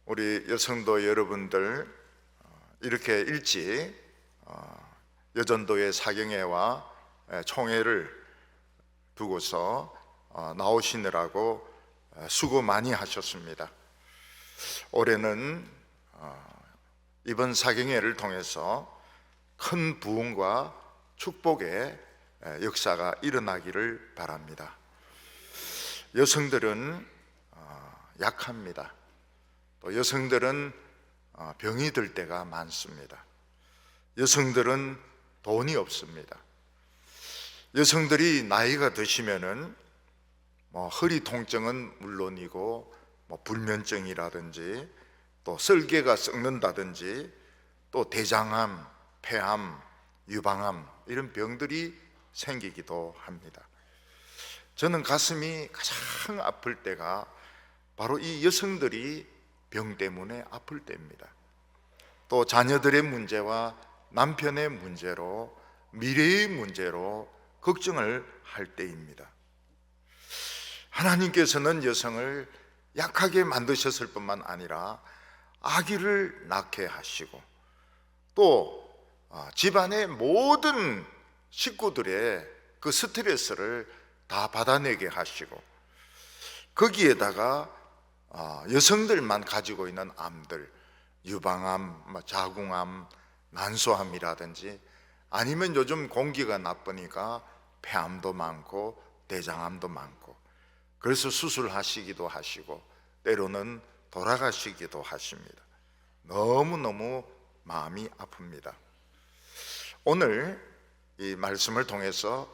우리 여성도 여러분들 이렇게 일찍 여전도의 사경회와 총회를 두고서 나오시느라고 수고 많이 하셨습니다. 올해는 이번 사경회를 통해서 큰 부흥과 축복의 역사가 일어나기를 바랍니다. 여성들은 약합니다. 또 여성들은 병이 들 때가 많습니다. 여성들은 돈이 없습니다. 여성들이 나이가 드시면은 허리 통증은 물론이고 불면증이라든지 또 설계가 썩는다든지 또 대장암, 폐암, 유방암 이런 병들이 생기기도 합니다. 저는 가슴이 가장 아플 때가 바로 이 여성들이 병 때문에 아플 때입니다. 또 자녀들의 문제와 남편의 문제로, 미래의 문제로 걱정을 할 때입니다. 하나님께서는 여성을 약하게 만드셨을 뿐만 아니라 아기를 낳게 하시고 또 집안의 모든 식구들의 그 스트레스를 다 받아내게 하시고 거기에다가 여성들만 가지고 있는 암들, 유방암, 자궁암, 난소암이라든지 아니면 요즘 공기가 나쁘니까 폐암도 많고 대장암도 많고 그래서 수술하시기도 하시고 때로는 돌아가시기도 하십니다. 너무너무 마음이 아픕니다. 오늘 이 말씀을 통해서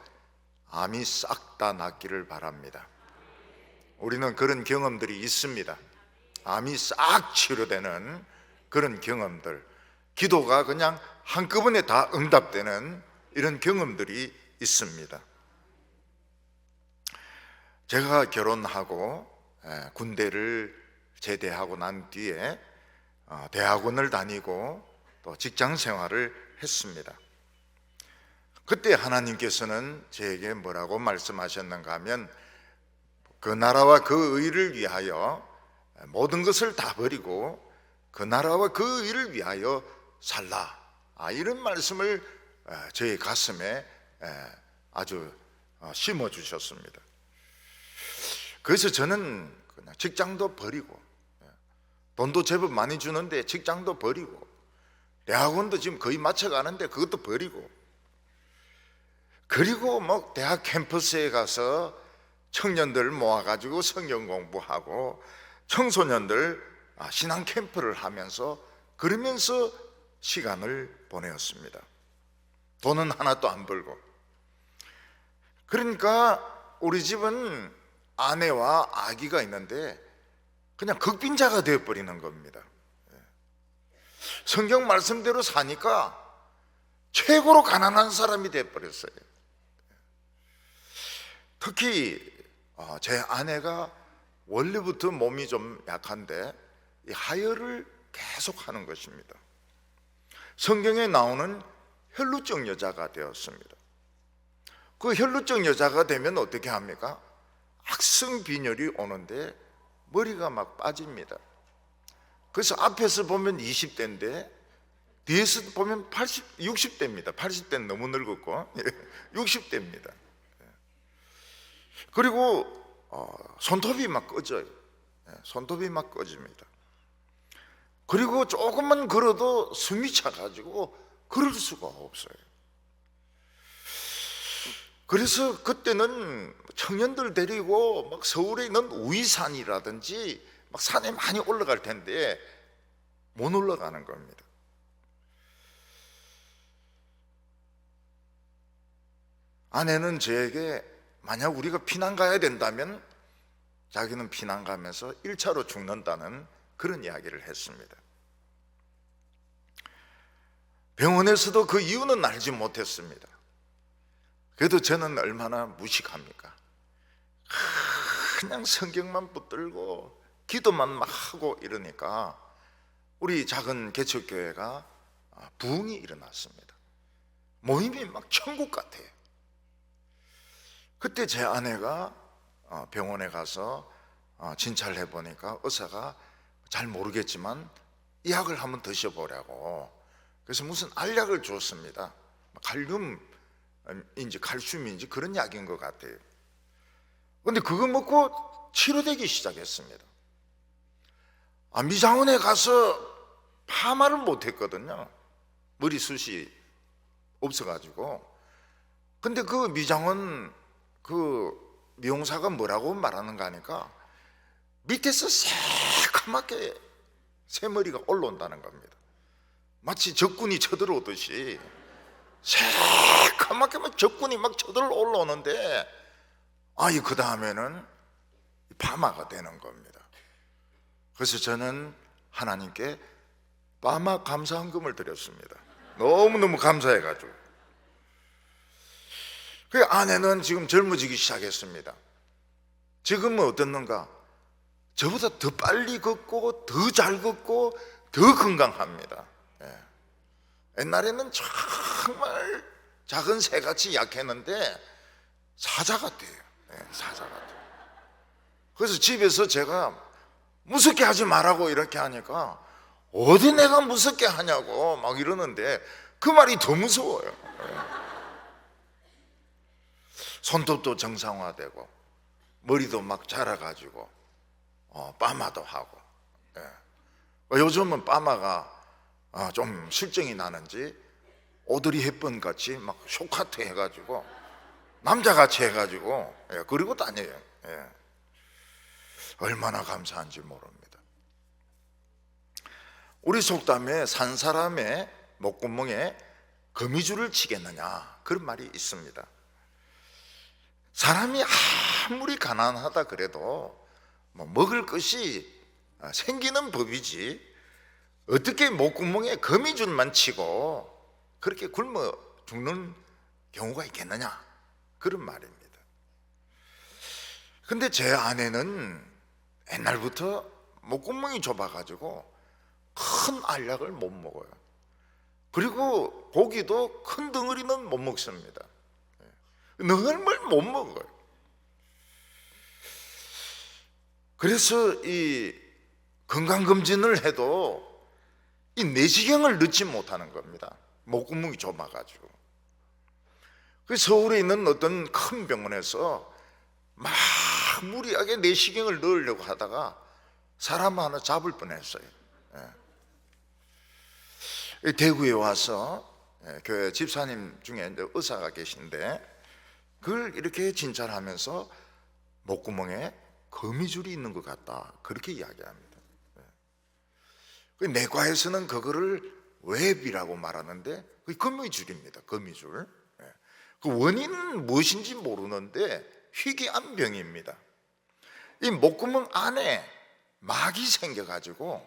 암이 싹 다 낫기를 바랍니다. 우리는 그런 경험들이 있습니다. 암이 싹 치료되는 그런 경험들, 기도가 그냥 한꺼번에 다 응답되는 이런 경험들이 있습니다. 제가 결혼하고 군대를 제대하고 난 뒤에 대학원을 다니고 또 직장 생활을 했습니다. 그때 하나님께서는 저에게 뭐라고 말씀하셨는가 하면 그 나라와 그 의를 위하여 모든 것을 다 버리고 그 나라와 그 의를 위하여 살라, 이런 말씀을 저의 가슴에 아주 심어 주셨습니다. 그래서 저는 그냥 직장도 버리고 돈도 제법 많이 주는데 직장도 버리고 대학원도 지금 거의 마쳐가는데 그것도 버리고 그리고 대학 캠퍼스에 가서 청년들 모아가지고 성경 공부하고 청소년들 신앙 캠프를 하면서 그러면서 시간을 보내었습니다. 돈은 하나도 안 벌고. 그러니까 우리 집은 아내와 아기가 있는데 그냥 극빈자가 되어버리는 겁니다. 성경 말씀대로 사니까 최고로 가난한 사람이 되어버렸어요. 특히 제 아내가 원래부터 몸이 좀 약한데 이 하혈을 계속 하는 것입니다. 성경에 나오는 혈루증 여자가 되었습니다. 그 혈루증 여자가 되면 어떻게 합니까? 악성빈혈이 오는데 머리가 막 빠집니다. 그래서 앞에서 보면 20대인데 뒤에서 보면 60대입니다. 80대는 너무 늙었고 60대입니다. 그리고 손톱이 막 꺼져요. 손톱이 막 꺼집니다. 그리고 조금만 걸어도 숨이 차가지고 걸을 수가 없어요. 그래서 그때는 청년들 데리고 막 서울에 있는 우이산이라든지 막 산에 많이 올라갈 텐데 못 올라가는 겁니다. 아내는 저에게 만약 우리가 피난 가야 된다면 자기는 피난 가면서 1차로 죽는다는 그런 이야기를 했습니다. 병원에서도 그 이유는 알지 못했습니다. 그래도 저는 얼마나 무식합니까? 그냥 성경만 붙들고 기도만 막 하고 이러니까 우리 작은 개척교회가 부흥이 일어났습니다. 모임이 막 천국 같아요. 그때 제 아내가 병원에 가서 진찰을 해보니까 의사가 잘 모르겠지만 이 약을 한번 드셔보라고. 그래서 무슨 알약을 줬습니다. 칼슘인지 그런 약인 것 같아요. 근데 그거 먹고 치료되기 시작했습니다. 미장원에 가서 파마를 못했거든요. 머리숱이 없어가지고. 근데 그 미장원 그 미용사가 뭐라고 말하는가 하니까 밑에서 새까맣게 새머리가 올라온다는 겁니다. 마치 적군이 쳐들어오듯이 새까맣게 막 적군이 막 쳐들어 올라오는데, 그 다음에는 파마가 되는 겁니다. 그래서 저는 하나님께 파마 감사헌금을 드렸습니다. 너무너무 감사해가지고. 그 아내는 지금 젊어지기 시작했습니다. 지금은 어떻는가? 저보다 더 빨리 걷고 더 잘 걷고 더 건강합니다. 옛날에는 정말 작은 새같이 약했는데 사자 같아요. 사자 같아요. 그래서 집에서 제가 무섭게 하지 말라고 이렇게 하니까 어디 내가 무섭게 하냐고 막 이러는데 그 말이 더 무서워요. 손톱도 정상화되고 머리도 막 자라가지고 파마도 하고. 요즘은 파마가 좀 실정이 나는지 오드리 헵번 같이 막 쇼카트 해가지고 남자같이 해가지고 그리고 다녀요. 얼마나 감사한지 모릅니다. 우리 속담에 산 사람의 목구멍에 거미줄을 치겠느냐 그런 말이 있습니다. 사람이 아무리 가난하다 그래도 먹을 것이 생기는 법이지 어떻게 목구멍에 거미줄만 치고 그렇게 굶어 죽는 경우가 있겠느냐 그런 말입니다. 근데 제 아내는 옛날부터 목구멍이 좁아가지고 큰 알약을 못 먹어요. 그리고 고기도 큰 덩어리는 못 먹습니다. 너무 못 먹어요. 그래서 이 건강검진을 해도 이 내시경을 넣지 못하는 겁니다. 목구멍이 좁아가지고. 그래서 서울에 있는 어떤 큰 병원에서 막 무리하게 내시경을 넣으려고 하다가 사람 하나 잡을 뻔했어요. 대구에 와서 교회 집사님 중에 의사가 계신데 그걸 이렇게 진찰하면서 목구멍에 거미줄이 있는 것 같다 그렇게 이야기합니다. 내과에서는 그거를 웹이라고 말하는데 그게 거미줄입니다. 거미줄. 그 원인은 무엇인지 모르는데 희귀한 병입니다. 이 목구멍 안에 막이 생겨가지고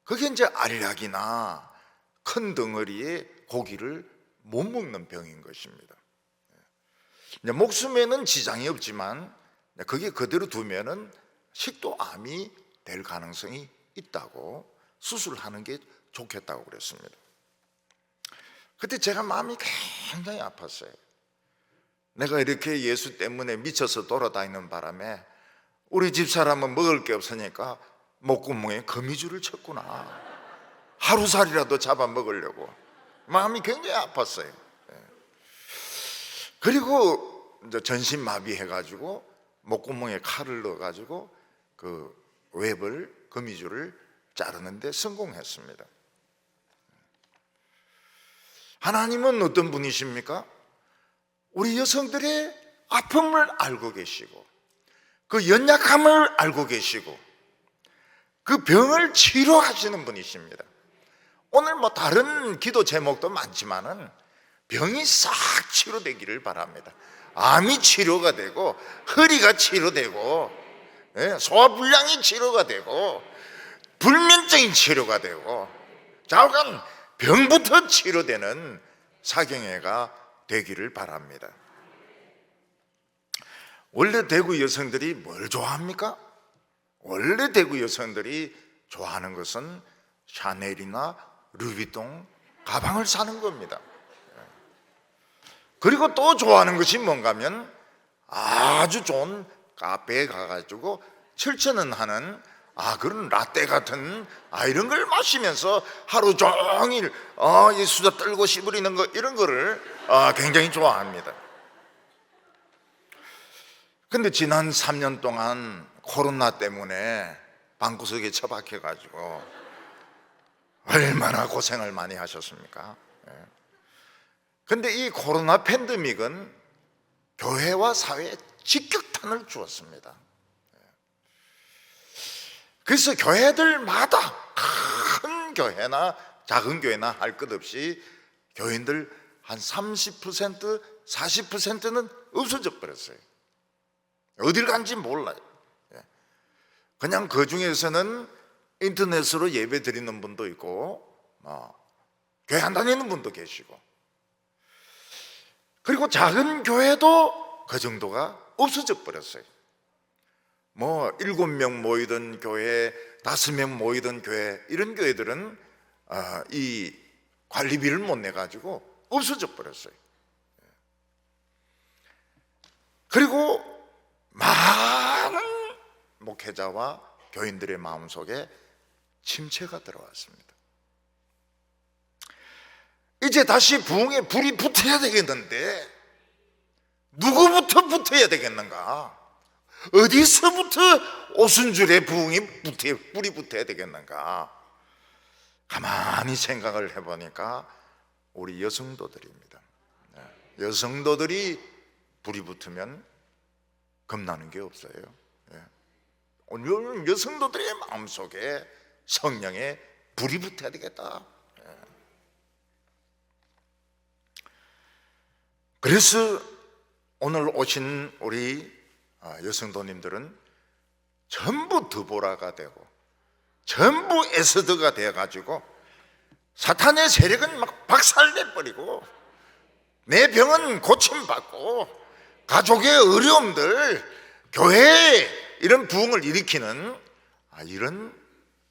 그게 이제 알약이나 큰 덩어리의 고기를 못 먹는 병인 것입니다. 목숨에는 지장이 없지만 그게 그대로 두면은 식도암이 될 가능성이 있다고 수술하는 게 좋겠다고 그랬습니다. 그때 제가 마음이 굉장히 아팠어요. 내가 이렇게 예수 때문에 미쳐서 돌아다니는 바람에 우리 집사람은 먹을 게 없으니까 목구멍에 거미줄을 쳤구나. 하루살이라도 잡아먹으려고 마음이 굉장히 아팠어요. 그리고 이제 전신마비 해가지고 목구멍에 칼을 넣어가지고 그 웹을 거미줄을 자르는데 성공했습니다. 하나님은 어떤 분이십니까? 우리 여성들의 아픔을 알고 계시고 그 연약함을 알고 계시고 그 병을 치료하시는 분이십니다. 오늘 다른 기도 제목도 많지만은 병이 싹 치료되기를 바랍니다. 암이 치료가 되고 허리가 치료되고 소화불량이 치료가 되고 불면증이 치료가 되고 좌우간 병부터 치료되는 사경회가 되기를 바랍니다. 원래 대구 여성들이 뭘 좋아합니까? 원래 대구 여성들이 좋아하는 것은 샤넬이나 루비통 가방을 사는 겁니다. 그리고 또 좋아하는 것이 뭔가 하면 아주 좋은 카페에 가가지고 7,000원 하는 그런 라떼 같은 이런 걸 마시면서 하루 종일 이 수다 떨고 씹으리는 거, 이런 거를 굉장히 좋아합니다. 근데 지난 3년 동안 코로나 때문에 방구석에 처박혀 가지고 얼마나 고생을 많이 하셨습니까? 근데 이 코로나 팬데믹은 교회와 사회에 직격탄을 주었습니다. 그래서 교회들마다 큰 교회나 작은 교회나 할 것 없이 교인들 한 30%, 40%는 없어져 버렸어요. 어딜 간지 몰라요. 그냥 그 중에서는 인터넷으로 예배 드리는 분도 있고 교회 안 다니는 분도 계시고, 그리고 작은 교회도 그 정도가 없어져 버렸어요. 7명 모이던 교회, 5명 모이던 교회, 이런 교회들은 이 관리비를 못 내가지고 없어져 버렸어요. 그리고 많은 목회자와 교인들의 마음속에 침체가 들어왔습니다. 이제 다시 부흥에 불이 붙어야 되겠는데 누구부터 붙어야 되겠는가? 어디서부터 오순절에 부흥이 불이 붙어야 되겠는가? 가만히 생각을 해보니까 우리 여성도들입니다. 여성도들이 불이 붙으면 겁나는 게 없어요. 오늘 여성도들의 마음속에 성령의 불이 붙어야 되겠다. 그래서 오늘 오신 우리 여성도님들은 전부 드보라가 되고 전부 에스더가 되어가지고 사탄의 세력은 막 박살내버리고 내 병은 고침받고 가족의 어려움들, 교회에 이런 부흥을 일으키는 이런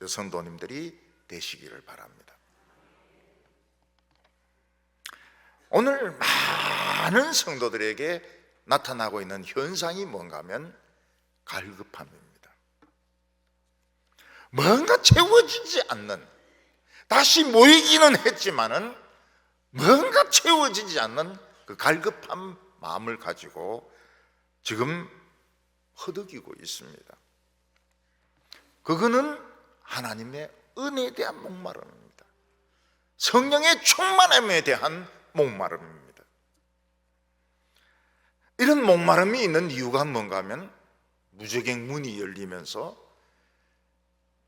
여성도님들이 되시기를 바랍니다. 오늘 많은 성도들에게 나타나고 있는 현상이 뭔가 하면 갈급함입니다. 뭔가 채워지지 않는, 다시 모이기는 했지만은 뭔가 채워지지 않는 그 갈급한 마음을 가지고 지금 허덕이고 있습니다. 그거는 하나님의 은혜에 대한 목마름입니다. 성령의 충만함에 대한 목마름입니다. 이런 목마름이 있는 이유가 뭔가 하면 무저갱 문이 열리면서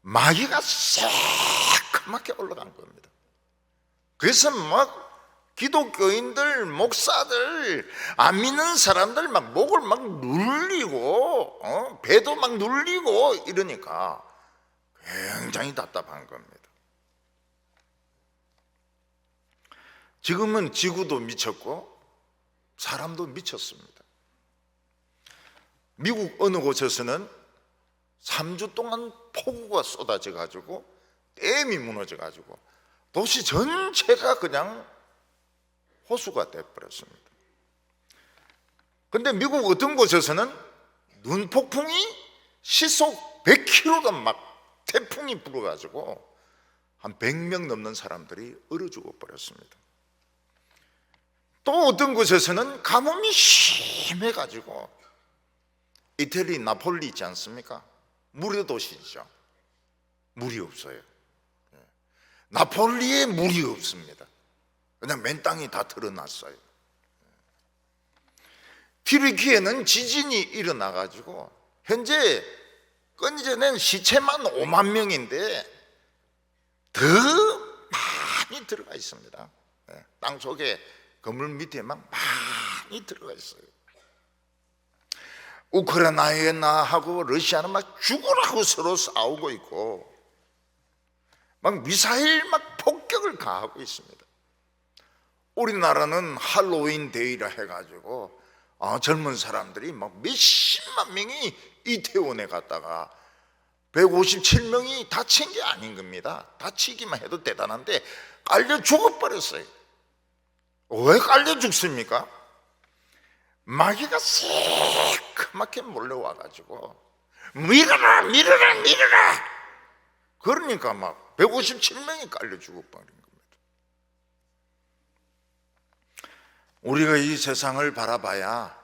마귀가 새까맣게 올라간 겁니다. 그래서 막 기독교인들, 목사들, 안 믿는 사람들 막 목을 막 눌리고 배도 막 눌리고 이러니까 굉장히 답답한 겁니다. 지금은 지구도 미쳤고 사람도 미쳤습니다. 미국 어느 곳에서는 3주 동안 폭우가 쏟아져 가지고 댐이 무너져 가지고 도시 전체가 그냥 호수가 되어버렸습니다. 그런데 미국 어떤 곳에서는 눈폭풍이 시속 100km가 막 태풍이 불어가지고 한 100명 넘는 사람들이 얼어 죽어버렸습니다. 또 어떤 곳에서는 가뭄이 심해가지고, 이태리 나폴리 있지 않습니까? 물의 도시죠. 물이 없어요. 나폴리에 물이 없습니다. 그냥 맨 땅이 다 드러났어요. 튀르키예는 지진이 일어나가지고 현재 건져낸 시체만 5만 명인데 더 많이 들어가 있습니다. 땅 속에 건물 밑에 막 많이 들어가 있어요. 우크라이나하고 러시아는 막 죽으라고 서로 싸우고 있고 막 미사일 막 폭격을 가하고 있습니다. 우리나라는 할로윈 데이라 해가지고 젊은 사람들이 막 몇십만 명이 이태원에 갔다가 157명이 다친 게 아닌 겁니다. 다치기만 해도 대단한데 깔려 죽어버렸어요. 왜 깔려 죽습니까? 마귀가 새까맣게 몰려와가지고 밀어라 밀어라 밀어라. 그러니까 막 157명이 깔려 죽어버린 겁니다. 우리가 이 세상을 바라봐야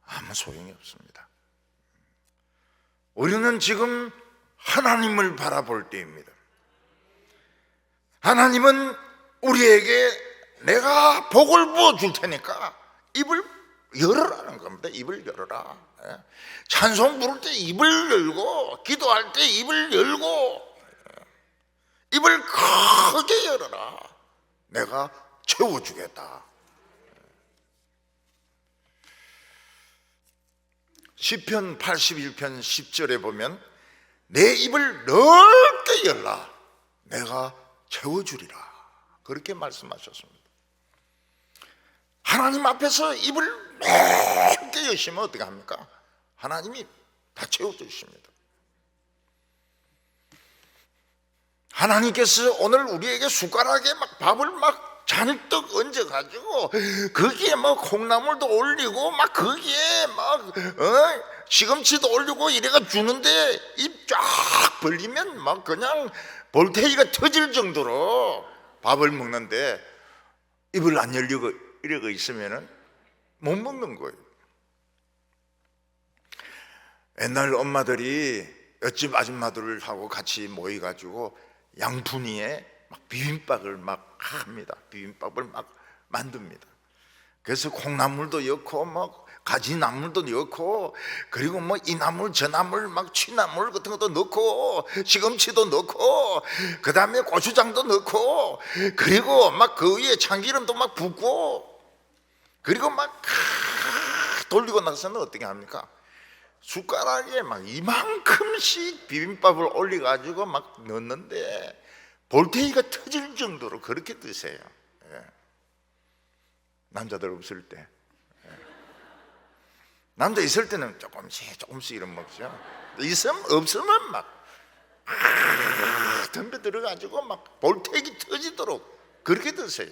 아무 소용이 없습니다. 우리는 지금 하나님을 바라볼 때입니다. 하나님은 우리에게 내가 복을 부어줄 테니까 입을 열어라는 겁니다. 입을 열어라. 찬송 부를 때 입을 열고, 기도할 때 입을 열고, 입을 크게 열어라. 내가 채워주겠다. 시편 81편 10절에 보면 내 입을 넓게 열라. 내가 채워주리라. 그렇게 말씀하셨습니다. 하나님 앞에서 입을 넓게 여시면 어떻게 합니까? 하나님이 다 채워주십니다. 하나님께서 오늘 우리에게 숟가락에 막 밥을 막 잔뜩 얹어가지고 거기에 뭐 콩나물도 올리고 막 거기에 막 시금치도 올리고 이래가 주는데 입 쫙 벌리면 막 그냥 볼테이가 터질 정도로 밥을 먹는데 입을 안 열리고 이러고 있으면은 못 먹는 거예요. 옛날 엄마들이 옆집 아줌마들하고 같이 모여가지고 양푼이에 막 비빔밥을 막 합니다. 비빔밥을 막 만듭니다. 그래서 콩나물도 넣고 뭐 가지나물도 넣고 그리고 뭐 이 나물 저 나물 막 취나물 같은 것도 넣고 시금치도 넣고 그 다음에 고추장도 넣고 그리고 막 그 위에 참기름도 막 붓고 그리고 막 돌리고 나서는 어떻게 합니까? 숟가락에 막 이만큼씩 비빔밥을 올려가지고 막 넣는데 볼테이가 터질 정도로 그렇게 드세요. 남자들 없을 때. 남자 있을 때는 조금씩 이런 먹죠. 있으면 없으면 막 덤벼 들어가지고 막 볼테이 터지도록 그렇게 드세요.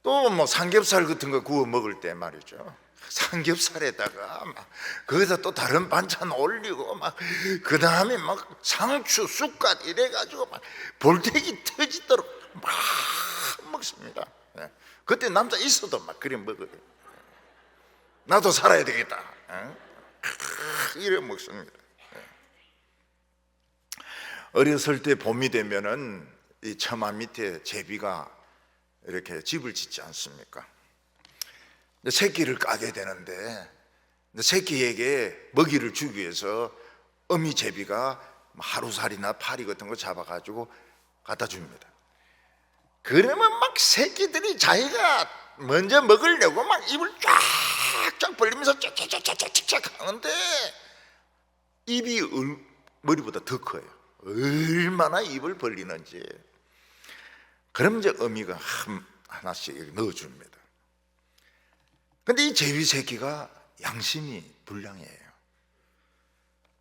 또 뭐 삼겹살 같은 거 구워 먹을 때 말이죠. 삼겹살에다가 막 거기다 또 다른 반찬 올리고 막 그 다음에 막 상추 쑥갓 이래가지고 막 볼테기 터지도록 막 먹습니다. 그때 남자 있어도 막 그래 먹어요. 나도 살아야 되겠다. 이래 먹습니다. 어렸을 때 봄이 되면은 이 처마 밑에 제비가 이렇게 집을 짓지 않습니까? 새끼를 까게 되는데 새끼에게 먹이를 주기 위해서 어미 제비가 하루살이나 파리 같은 거 잡아가지고 갖다 줍니다. 그러면 막 새끼들이 자기가 먼저 먹으려고 막 입을 쫙쫙 벌리면서 쫙쫙쫙쫙쫙 하는데 입이 머리보다 더 커요. 얼마나 입을 벌리는지. 그럼 이제 어미가 하나씩 넣어줍니다. 근데 이 제비 새끼가 양심이 불량해요.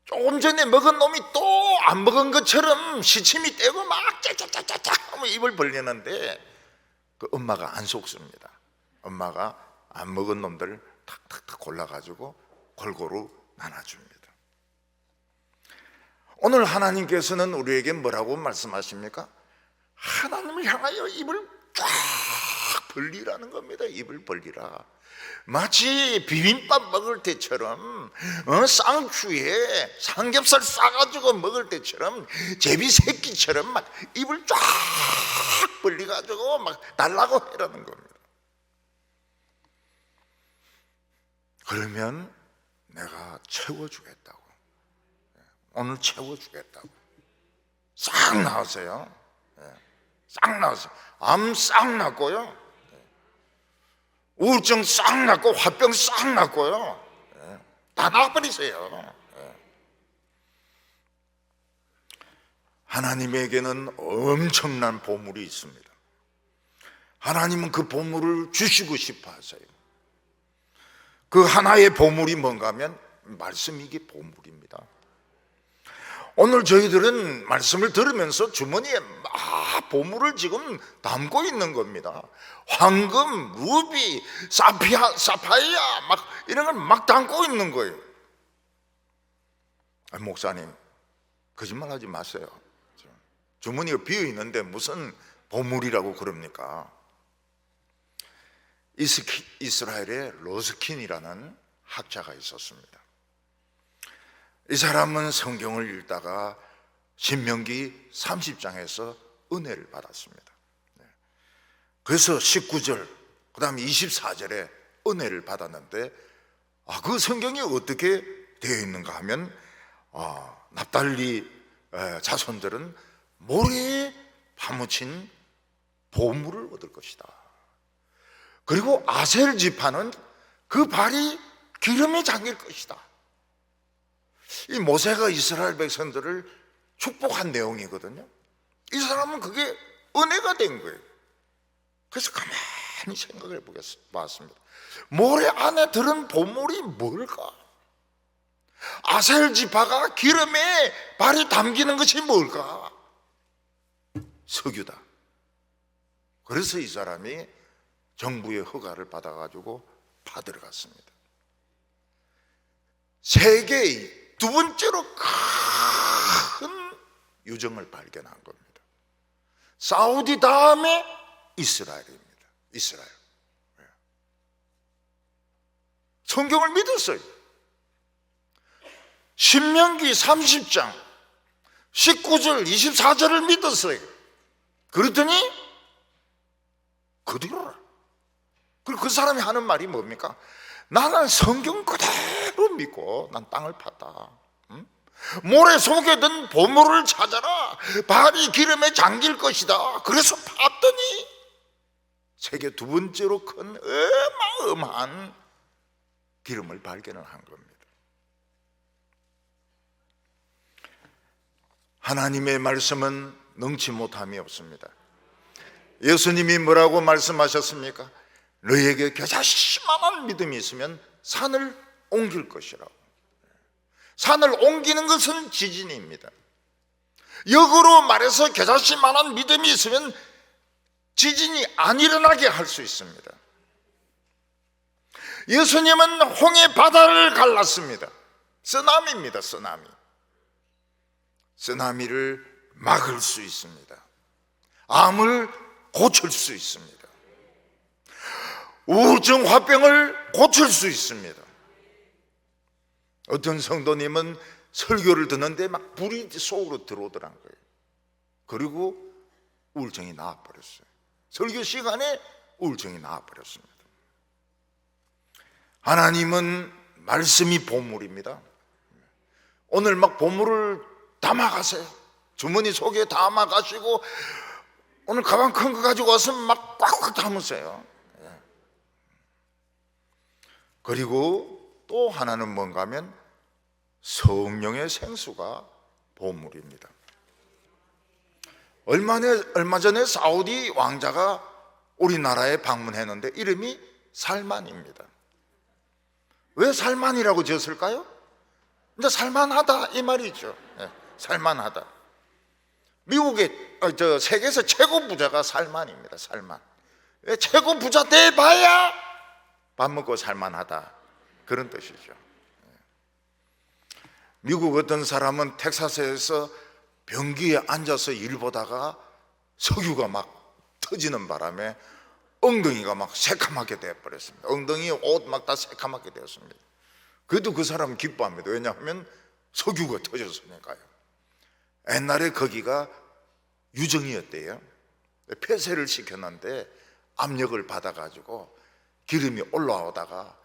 조금 전에 먹은 놈이 또 안 먹은 것처럼 시침이 떼고 막 짜짜짜짜짜 하면 입을 벌리는데 그 엄마가 안 속습니다. 엄마가 안 먹은 놈들을 탁탁탁 골라가지고 골고루 나눠줍니다. 오늘 하나님께서는 우리에게 뭐라고 말씀하십니까? 하나님을 향하여 입을 쫙 벌리라는 겁니다. 입을 벌리라. 마치 비빔밥 먹을 때처럼 쌍추에 삼겹살 싸가지고 먹을 때처럼 제비 새끼처럼 막 입을 쫙 벌리가지고 막 달라고 해라는 겁니다. 그러면 내가 채워주겠다고. 오늘 채워주겠다고. 싹 나왔어요. 싹 나왔어요. 암 싹 났고요. 우울증 싹 났고 화병 싹 났고요. 다 나와버리세요. 하나님에게는 엄청난 보물이 있습니다. 하나님은 그 보물을 주시고 싶어 하세요. 그 하나의 보물이 뭔가 하면 말씀이 이게 보물입니다. 오늘 저희들은 말씀을 들으면서 주머니에 막 보물을 지금 담고 있는 겁니다. 황금, 루비, 사파이아 막 이런 걸 막 담고 있는 거예요. 목사님, 거짓말하지 마세요. 주머니가 비어 있는데 무슨 보물이라고 그럽니까? 이스라엘의 로스킨이라는 학자가 있었습니다. 이 사람은 성경을 읽다가 신명기 30장에서 은혜를 받았습니다. 그래서 19절, 그 다음에 24절에 은혜를 받았는데, 그 성경이 어떻게 되어 있는가 하면, 납달리 자손들은 모래에 파묻힌 보물을 얻을 것이다. 그리고 아셀 지파는 그 발이 기름에 잠길 것이다. 이 모세가 이스라엘 백성들을 축복한 내용이거든요. 이 사람은 그게 은혜가 된 거예요. 그래서 가만히 생각해 봤습니다. 모래 안에 들은 보물이 뭘까? 아셀 지파가 기름에 발이 담기는 것이 뭘까? 석유다. 그래서 이 사람이 정부의 허가를 받아가지고 받으러 갔습니다. 세계의 두 번째로 큰 유정을 발견한 겁니다. 사우디 다음에 이스라엘입니다. 이스라엘. 성경을 믿었어요. 신명기 30장 19절 24절을 믿었어요. 그랬더니 그대로라. 그리고 그 사람이 하는 말이 뭡니까? 나는 성경 그대로 믿고 난 땅을 팠다. 모래 속에 든 보물을 찾아라. 발이 기름에 잠길 것이다. 그래서 팠더니 세계 두 번째로 큰 어마어마한 기름을 발견을 한 겁니다. 하나님의 말씀은 능치 못함이 없습니다. 예수님이 뭐라고 말씀하셨습니까? 너에게 겨자씨만한 믿음이 있으면 산을 옮길 것이라고. 산을 옮기는 것은 지진입니다. 역으로 말해서 겨자씨만한 믿음이 있으면 지진이 안 일어나게 할 수 있습니다. 예수님은 홍해 바다를 갈랐습니다. 쓰나미입니다. 쓰나미. 쓰나미를 막을 수 있습니다. 암을 고칠 수 있습니다. 우울증 화병을 고칠 수 있습니다. 어떤 성도님은 설교를 듣는데 막 불이 속으로 들어오더란 거예요. 그리고 우울증이 나아버렸어요. 설교 시간에 우울증이 나아버렸습니다. 하나님은 말씀이 보물입니다. 오늘 막 보물을 담아가세요. 주머니 속에 담아가시고 오늘 가방 큰 거 가지고 와서 막 꽉꽉 담으세요. 그리고 또 하나는 뭔가 하면 성령의 생수가 보물입니다. 얼마 전에 사우디 왕자가 우리나라에 방문했는데 이름이 살만입니다. 왜 살만이라고 지었을까요? 이제 살만하다 이 말이죠. 살만하다. 미국의 세계에서 최고 부자가 살만입니다. 살만. 최고 부자 돼봐야 밥 먹고 살만하다 그런 뜻이죠. 미국 어떤 사람은 텍사스에서 변기에 앉아서 일 보다가 석유가 막 터지는 바람에 엉덩이가 막 새카맣게 되어버렸습니다. 엉덩이 옷 막 다 새카맣게 되었습니다. 그래도 그 사람은 기뻐합니다. 왜냐하면 석유가 터졌으니까요. 옛날에 거기가 유정이었대요. 폐쇄를 시켰는데 압력을 받아가지고 기름이 올라오다가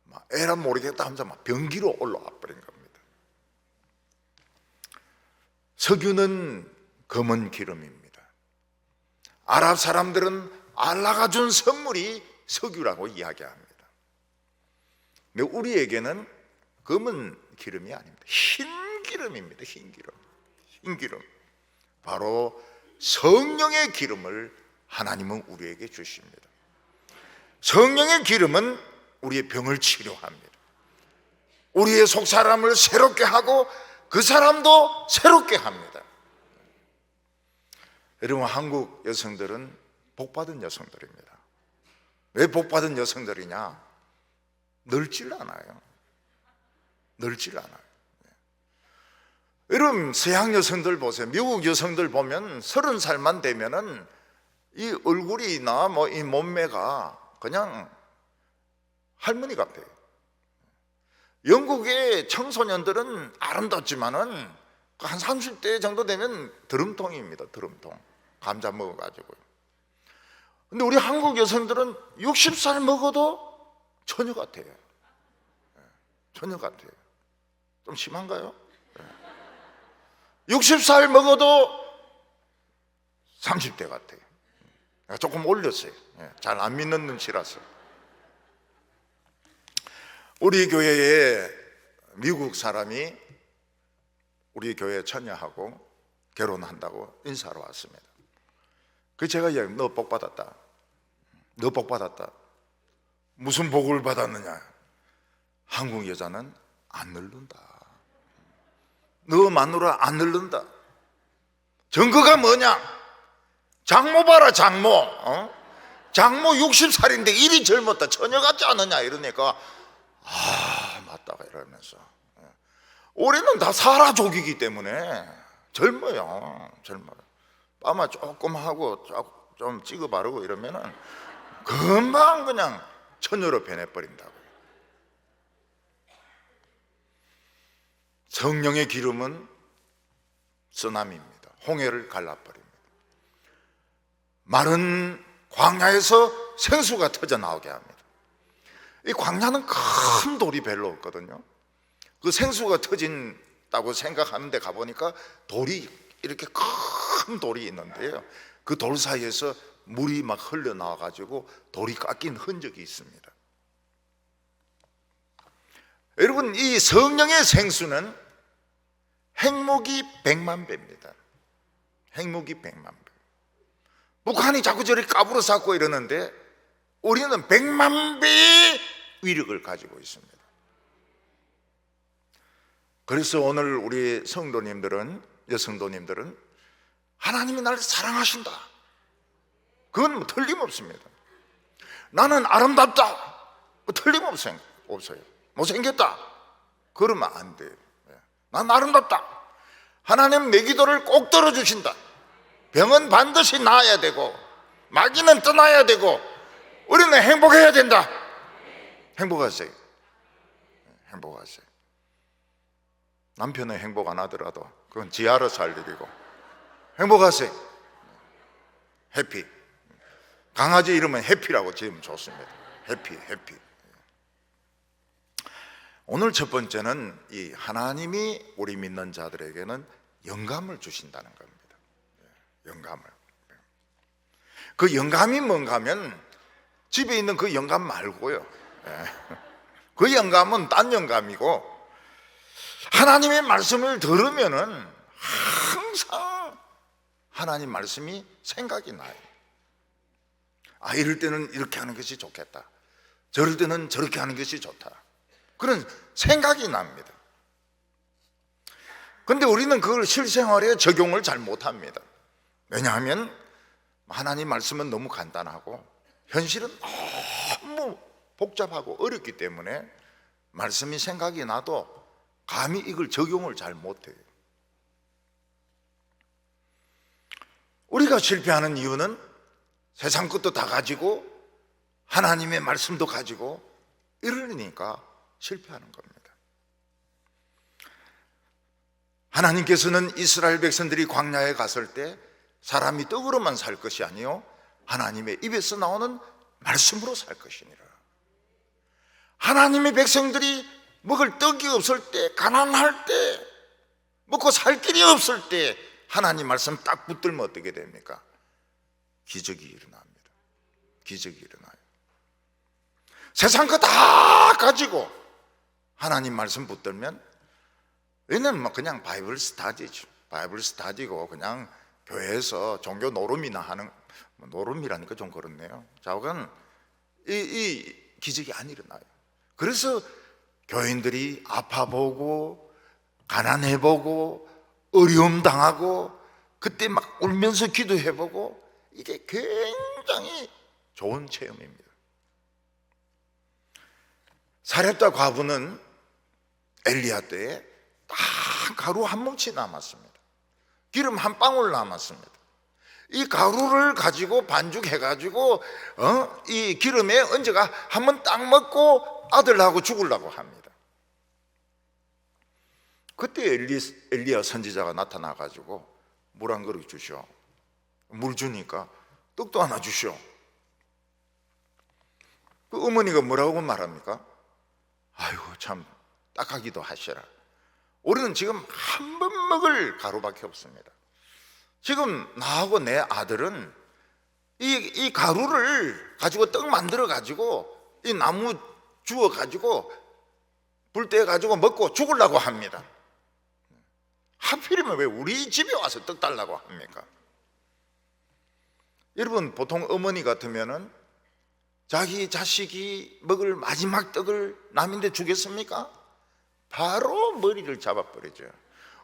막 에라 모르겠다 하면서 막 변기로 올라와 버린 겁니다. 석유는 검은 기름입니다. 아랍 사람들은 알라가 준 선물이 석유라고 이야기합니다. 근데 우리에게는 검은 기름이 아닙니다. 흰 기름입니다. 흰 기름. 흰 기름. 바로 성령의 기름을 하나님은 우리에게 주십니다. 성령의 기름은 우리의 병을 치료합니다. 우리의 속 사람을 새롭게 하고 그 사람도 새롭게 합니다. 여러분, 한국 여성들은 복받은 여성들입니다. 왜 복받은 여성들이냐? 늙질 않아요. 늙질 않아요. 여러분 서양 여성들 보세요. 미국 여성들 보면 30살만 되면은 이 얼굴이나 뭐 이 몸매가 그냥 할머니 같아요. 영국의 청소년들은 아름답지만은 한 30대 정도 되면 드럼통입니다. 드럼통. 감자 먹어가지고요. 근데 우리 한국 여성들은 60살 먹어도 처녀 같아요. 처녀 같아요. 좀 심한가요? 60살 먹어도 30대 같아요. 조금 올렸어요. 잘 안 믿는 눈치라서. 우리 교회에 미국 사람이 우리 교회 처녀하고 결혼한다고 인사하러 왔습니다. 그 제가 이야기, 너 복 받았다. 너 복 받았다. 무슨 복을 받았느냐? 한국 여자는 안 늙는다. 너 마누라 안 늙는다. 증거가 뭐냐? 장모 봐라, 장모. 장모 60살인데 일이 젊었다. 처녀 같지 않느냐? 이러니까 맞다가 이러면서 올해는 다 사라족이기 때문에 젊어요. 빠마 조금 하고 좀 찍어 바르고 이러면은 금방 그냥 처녀로 변해버린다고. 성령의 기름은 쓰나미입니다. 홍해를 갈라버립니다. 마른 광야에서 생수가 터져 나오게 합니다. 이 광야는 큰 돌이 별로 없거든요. 그 생수가 터진다고 생각하는 데 가보니까 돌이 이렇게 큰 돌이 있는데요, 그 돌 사이에서 물이 막 흘러나와 가지고 돌이 깎인 흔적이 있습니다. 여러분, 이 성령의 생수는 핵무기 100만 배입니다. 핵무기 100만 배. 북한이 자꾸 저리 까불어 쌓고 이러는데 우리는 100만 배의 위력을 가지고 있습니다. 그래서 오늘 우리 성도님들은, 여성도님들은 하나님이 나를 사랑하신다, 그건 뭐 틀림없습니다. 나는 아름답다, 뭐 틀림없어요. 못생겼다, 그러면 안 돼요. 난 아름답다. 하나님 내 기도를 꼭 들어주신다. 병은 반드시 나아야 되고 마귀는 떠나야 되고 우리는 행복해야 된다. 행복하세요. 행복하세요. 남편은 행복 안 하더라도 그건 지 알아서 할 일이고, 행복하세요. 해피. 강아지 이름은 해피라고 지으면 좋습니다. 해피. 오늘 첫 번째는 이 하나님이 우리 믿는 자들에게는 영감을 주신다는 겁니다. 영감을. 그 영감이 뭔가 하면 집에 있는 그 영감 말고요, 그 영감은 딴 영감이고, 하나님의 말씀을 들으면은 항상 하나님 말씀이 생각이 나요. 이럴 때는 이렇게 하는 것이 좋겠다, 저럴 때는 저렇게 하는 것이 좋다, 그런 생각이 납니다. 그런데 우리는 그걸 실생활에 적용을 잘 못합니다. 왜냐하면 하나님 말씀은 너무 간단하고 현실은 너무 복잡하고 어렵기 때문에 말씀이 생각이 나도 감히 이걸 적용을 잘 못해요. 우리가 실패하는 이유는 세상 것도 다 가지고 하나님의 말씀도 가지고 이러니까 실패하는 겁니다. 하나님께서는 이스라엘 백성들이 광야에 갔을 때 사람이 떡으로만 살 것이 아니요 하나님의 입에서 나오는 말씀으로 살 것이니라. 하나님의 백성들이 먹을 떡이 없을 때, 가난할 때, 먹고 살 길이 없을 때 하나님 말씀 딱 붙들면 어떻게 됩니까? 기적이 일어납니다. 기적이 일어나요. 세상 거 다 가지고 하나님 말씀 붙들면, 얘는 뭐 그냥 바이블 스타디죠. 바이블 스타디고 그냥 교회에서 종교 노름이나 하는, 노름이라니까 좀 그렇네요. 자욱은 이 기적이 안 일어나요. 그래서 교인들이 아파보고 가난해보고 어려움 당하고 그때 막 울면서 기도해보고, 이게 굉장히 좋은 체험입니다. 사렙다 과부는 엘리야 때에 딱 가루 한 뭉치 남았습니다. 기름 한 방울 남았습니다. 이 가루를 가지고 반죽해가지고 이 기름에 얹어가 한번 딱 먹고 아들하고 죽으려고 합니다. 그때 엘리야 선지자가 나타나가지고 물 한 그릇 주시오. 물 주니까 떡도 하나 주시오. 그 어머니가 뭐라고 말합니까? 아이고 참 딱하기도 하시라. 우리는 지금 한 번 먹을 가루밖에 없습니다. 지금 나하고 내 아들은 이 가루를 가지고 떡 만들어 가지고 이 나무 주워 가지고 불 떼 가지고 먹고 죽으려고 합니다. 하필이면 왜 우리 집에 와서 떡 달라고 합니까? 여러분, 보통 어머니 같으면은 자기 자식이 먹을 마지막 떡을 남인데 주겠습니까? 바로 머리를 잡아버리죠.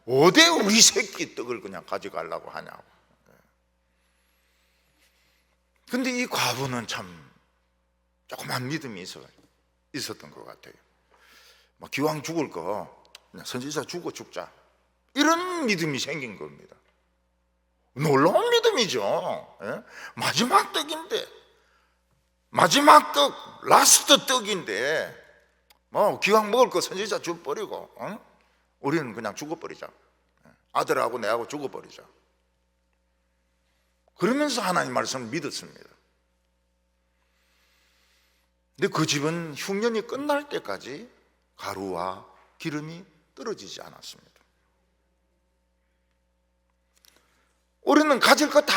어디 우리 새끼 떡을 그냥 가져가려고 하냐고. 근데 이 과부는 참 조그만 믿음이 있었던 것 같아요. 막 기왕 죽을 거 그냥 선지자 주고 죽자, 이런 믿음이 생긴 겁니다. 놀라운 믿음이죠. 예? 마지막 떡인데, 마지막 떡, 라스트 떡인데 뭐 기왕 먹을 거 선지자 줘버리고 우리는 그냥 죽어버리자. 아들하고 내하고 죽어버리자. 그러면서 하나님 말씀을 믿었습니다. 근데 그 집은 흉년이 끝날 때까지 가루와 기름이 떨어지지 않았습니다. 우리는 가질 거 다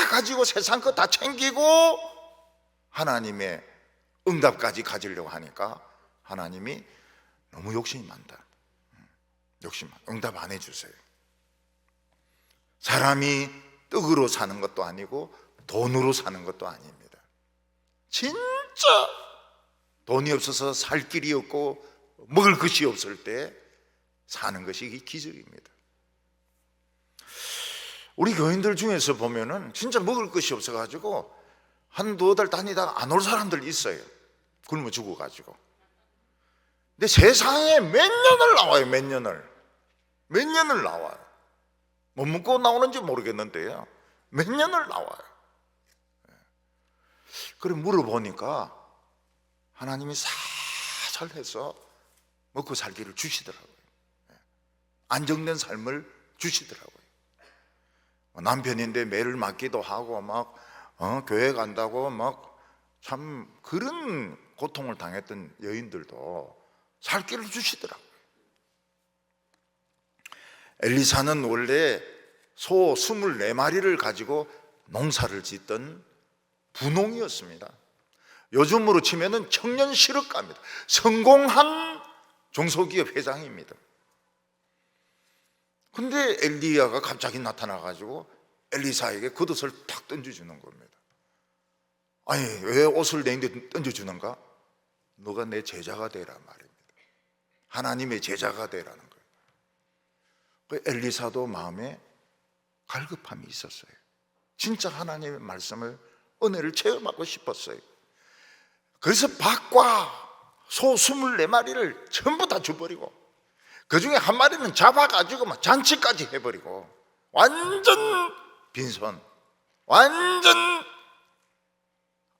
가지고 세상 거 다 챙기고 하나님의 응답까지 가지려고 하니까 하나님이 너무 욕심이 많다. 응답 안 해주세요. 사람이 떡으로 사는 것도 아니고 돈으로 사는 것도 아닙니다. 진짜 돈이 없어서 살 길이 없고 먹을 것이 없을 때 사는 것이 기적입니다. 우리 교인들 중에서 보면은 진짜 먹을 것이 없어가지고 한두 달 다니다가 안 올 사람들 있어요. 굶어 죽어가지고. 근데 세상에 몇 년을 나와요. 몇 년을 나와요. 뭐 먹고 나오는지 모르겠는데요, 몇 년을 나와요. 그래 물어보니까 하나님이 사살해서 먹고 살기를 주시더라고요. 안정된 삶을 주시더라고요. 남편인데 매를 맞기도 하고 막 교회 간다고 막 참 그런 고통을 당했던 여인들도 살 길을 주시더라고요. 엘리사는 원래 소 24마리를 가지고 농사를 짓던 부농이었습니다. 요즘으로 치면은 청년 실업가입니다. 성공한 중소기업 회장입니다. 근데 엘리야가 갑자기 나타나가지고 엘리사에게 겉옷을 탁 던져주는 겁니다. 아니, 왜 옷을 내인데 던져주는가? 너가 내 제자가 되라 말입니다. 하나님의 제자가 되라는 거예요. 그 엘리사도 마음에 갈급함이 있었어요. 진짜 하나님의 말씀을, 은혜를 체험하고 싶었어요. 그래서 박과 소 24마리를 전부 다 줘버리고 그 중에 한 마리는 잡아가지고 막 잔치까지 해버리고 완전 빈손, 완전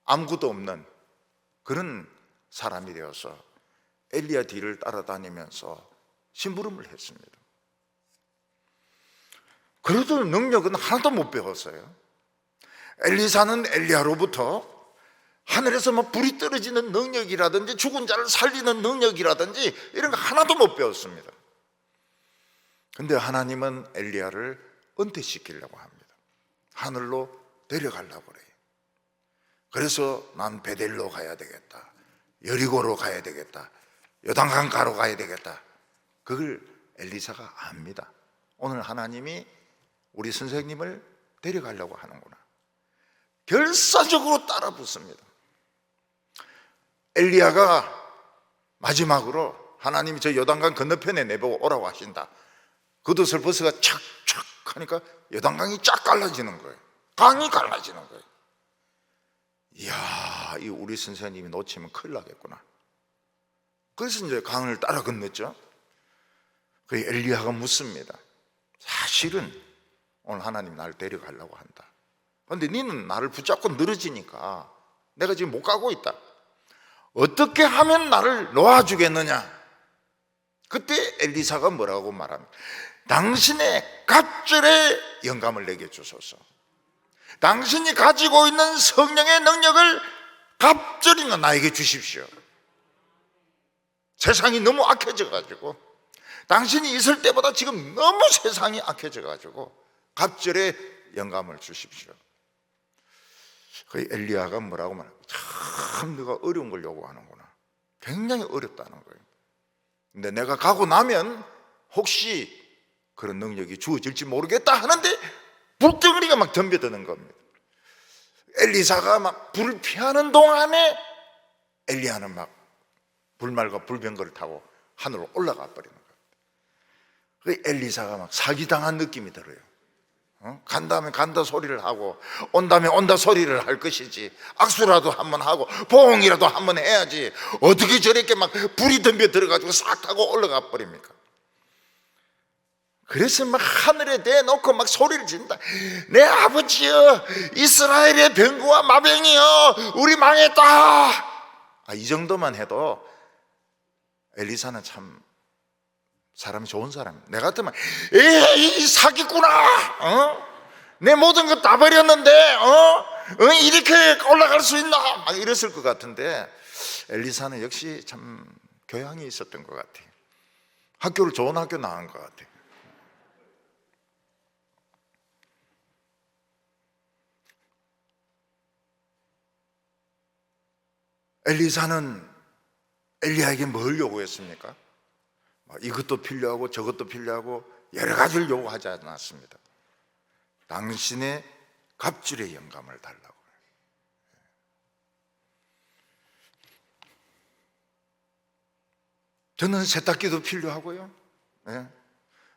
아무것도 없는 그런 사람이 되어서 엘리야 뒤를 따라다니면서 심부름을 했습니다. 그래도 능력은 하나도 못 배웠어요. 엘리사는 엘리야로부터 하늘에서 뭐 불이 떨어지는 능력이라든지 죽은 자를 살리는 능력이라든지 이런 거 하나도 못 배웠습니다. 근데 하나님은 엘리야를 은퇴시키려고 합니다. 하늘로 데려가려고 그래요. 그래서 난 베델로 가야 되겠다, 여리고로 가야 되겠다, 요단강 가로 가야 되겠다. 그걸 엘리사가 압니다. 오늘 하나님이 우리 선생님을 데려가려고 하는구나. 결사적으로 따라 붙습니다. 엘리야가 마지막으로 하나님이 저 요단강 건너편에 내보고 오라고 하신다. 겉옷을 벗어가 착착 하니까 요단강이 쫙 갈라지는 거예요. 강이 갈라지는 거예요. 이야, 이 우리 선생님이 놓치면 큰일 나겠구나. 그래서 이제 강을 따라 건넜죠. 그 엘리야가 묻습니다. 사실은 오늘 하나님 나를 데려가려고 한다. 그런데 너는 나를 붙잡고 늘어지니까 내가 지금 못 가고 있다. 어떻게 하면 나를 놓아주겠느냐? 그때 엘리사가 뭐라고 말합니까? 당신의 갑절의 영감을 내게 주소서. 당신이 가지고 있는 성령의 능력을 갑절이 나에게 주십시오. 세상이 너무 악해져 가지고, 당신이 있을 때보다 지금 너무 세상이 악해져 가지고 갑절의 영감을 주십시오. 그 엘리야가 뭐라고 말합니까? 참 네가 어려운 걸 요구하는구나. 굉장히 어렵다는 거예요. 근데 내가 가고 나면 혹시 그런 능력이 주어질지 모르겠다 하는데 불덩어리가 막 덤벼드는 겁니다. 엘리사가 막 불을 피하는 동안에 엘리야는 막 불말과 불병거를 타고 하늘로 올라가 버리는 거예요. 그 엘리사가 막 사기당한 느낌이 들어요. 간다면 간다 소리를 하고 온다면 온다 소리를 할 것이지, 악수라도 한번 하고 보응이라도 한번 해야지 어떻게 저렇게 막 불이 덤벼 들어가지고 싹 타고 올라가 버립니까? 그래서 막 하늘에 대놓고 막 소리를 지른다. 내 아버지여, 이스라엘의 병거와 마병이여, 우리 망했다. 이 정도만 해도 엘리사는 참 사람이 좋은 사람. 내가 같으면 에이 사기꾼아, 내 모든 것 다 버렸는데 이렇게 올라갈 수 있나? 막 이랬을 것 같은데 엘리사는 역시 참 교양이 있었던 것 같아요. 학교를 좋은 학교 나온 것 같아요. 엘리사는 엘리야에게 뭘 요구했습니까? 이것도 필요하고 저것도 필요하고 여러 가지를 요구하지 않았습니다. 당신의 갑질의 영감을 달라고. 저는 세탁기도 필요하고요,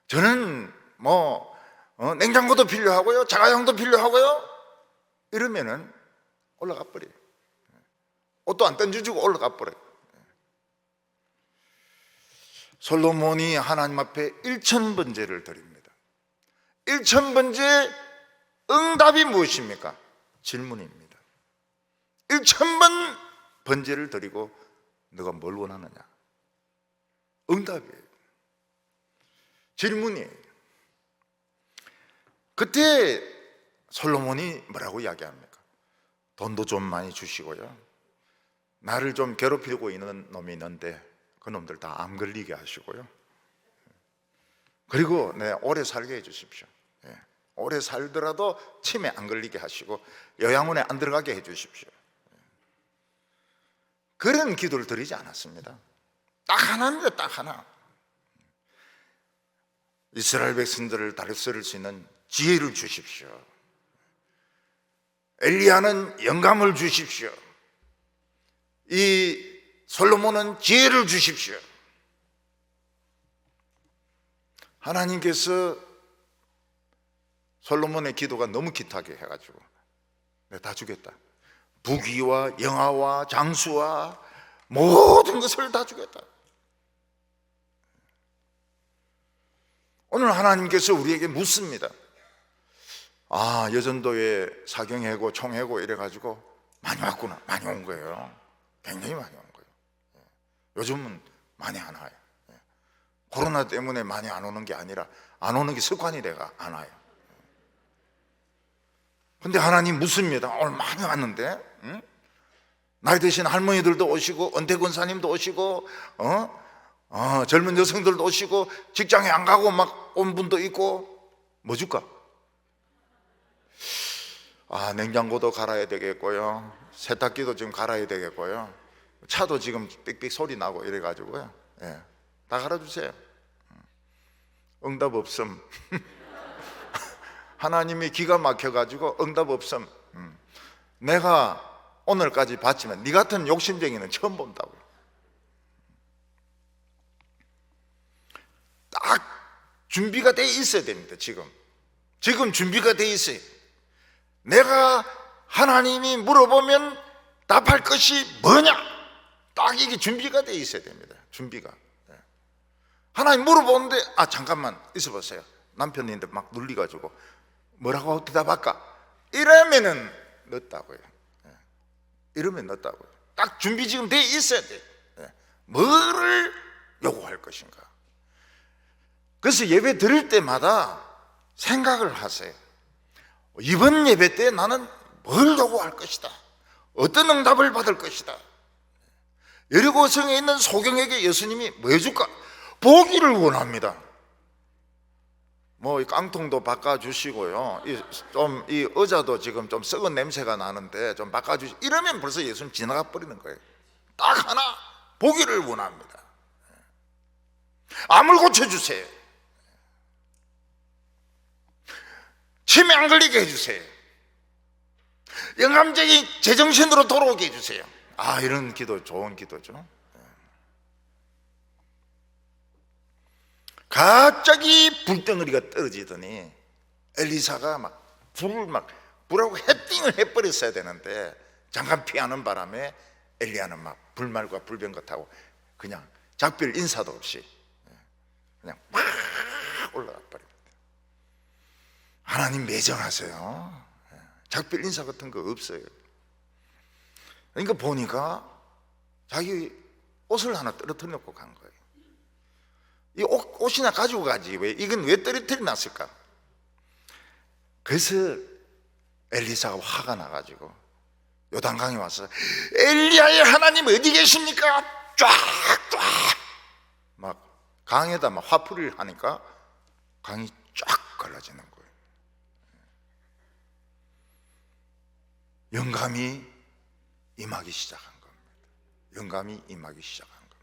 저는 냉장고도 필요하고요, 자가용도 필요하고요. 이러면은 올라가 버려요. 옷도 안 던져주고 올라가 버려요. 솔로몬이 하나님 앞에 1000번제를 드립니다. 1000번제 응답이 무엇입니까? 질문입니다. 1000번 번제를 드리고 너가 뭘 원하느냐? 응답이에요. 질문이에요. 그때 솔로몬이 뭐라고 이야기합니까? 돈도 좀 많이 주시고요, 나를 좀 괴롭히고 있는 놈이 있는데 그 놈들 다 암 걸리게 하시고요, 그리고 오래 살게 해주십시오. 오래 살더라도 치매 안 걸리게 하시고 요양원에 안 들어가게 해주십시오. 그런 기도를 드리지 않았습니다. 딱 하나입니다. 딱 하나. 이스라엘 백성들을 다스릴 수 있는 지혜를 주십시오. 엘리야는 영감을 주십시오. 이 솔로몬은 지혜를 주십시오. 하나님께서 솔로몬의 기도가 너무 기특하게 해가지고 내가 다 주겠다. 부귀와 영화와 장수와 모든 것을 다 주겠다. 오늘 하나님께서 우리에게 묻습니다. 여전도에 사경해고 총해고 이래가지고 많이 왔구나. 많이 온 거예요. 굉장히 많이 온 거예요. 요즘은 많이 안 와요. 코로나 때문에 많이 안 오는 게 아니라 안 오는 게 습관이 돼가 안 와요. 근데 하나님 묻습니다. 오늘 많이 왔는데, 나이 드신 할머니들도 오시고 은퇴 권사님도 오시고 젊은 여성들도 오시고 직장에 안 가고 막 온 분도 있고, 뭐 줄까? 냉장고도 갈아야 되겠고요, 세탁기도 지금 갈아야 되겠고요, 차도 지금 삑삑 소리 나고 이래가지고요, 다 갈아주세요. 응답 없음. 하나님이 기가 막혀가지고 응답 없음. 내가 오늘까지 봤지만 네 같은 욕심쟁이는 처음 본다고. 딱 준비가 돼 있어야 됩니다. 지금 준비가 돼 있어요. 내가 하나님이 물어보면 답할 것이 뭐냐, 딱 이게 준비가 돼 있어야 됩니다. 준비가. 하나님 물어보는데 잠깐만 있어보세요. 남편인데 막 눌리가지고 뭐라고 대답할까? 이러면은 늦다고요. 이러면 늦다고요. 딱 준비 지금 돼 있어야 돼. 뭐를 요구할 것인가. 그래서 예배 드릴 때마다 생각을 하세요. 이번 예배 때 나는 뭘 요구할 것이다. 어떤 응답을 받을 것이다. 여리고성에 있는 소경에게 예수님이 뭐 해줄까? 보기를 원합니다. 이 깡통도 바꿔주시고요. 이 의자도 지금 좀 썩은 냄새가 나는데 좀 바꿔주시. 이러면 벌써 예수님 지나가 버리는 거예요. 딱 하나 보기를 원합니다. 암을 고쳐주세요. 치매 안 걸리게 해주세요. 영감적인 제정신으로 돌아오게 해주세요. 이런 기도 좋은 기도죠. 갑자기 불덩어리가 떨어지더니 엘리사가 불하고 헤딩을 해버렸어야 되는데 잠깐 피하는 바람에 엘리야는 불말과 불병거타고 그냥 작별 인사도 없이 그냥 막 올라가 버립니다. 하나님 매정하세요. 작별 인사 같은 거 없어요. 그러니까 보니까 자기 옷을 하나 떨어뜨려 놓고 간 거예요. 이 옷이나 가지고 가지 이건 왜 떨어뜨려 놨을까? 그래서 엘리사가 화가 나가지고 요단강에 와서 엘리야의 하나님 어디 계십니까? 쫙쫙 강에다 화풀이를 하니까 강이 쫙 갈라지는 거예요. 영감이 임하기 시작한 겁니다. 영감이 임하기 시작한 겁니다.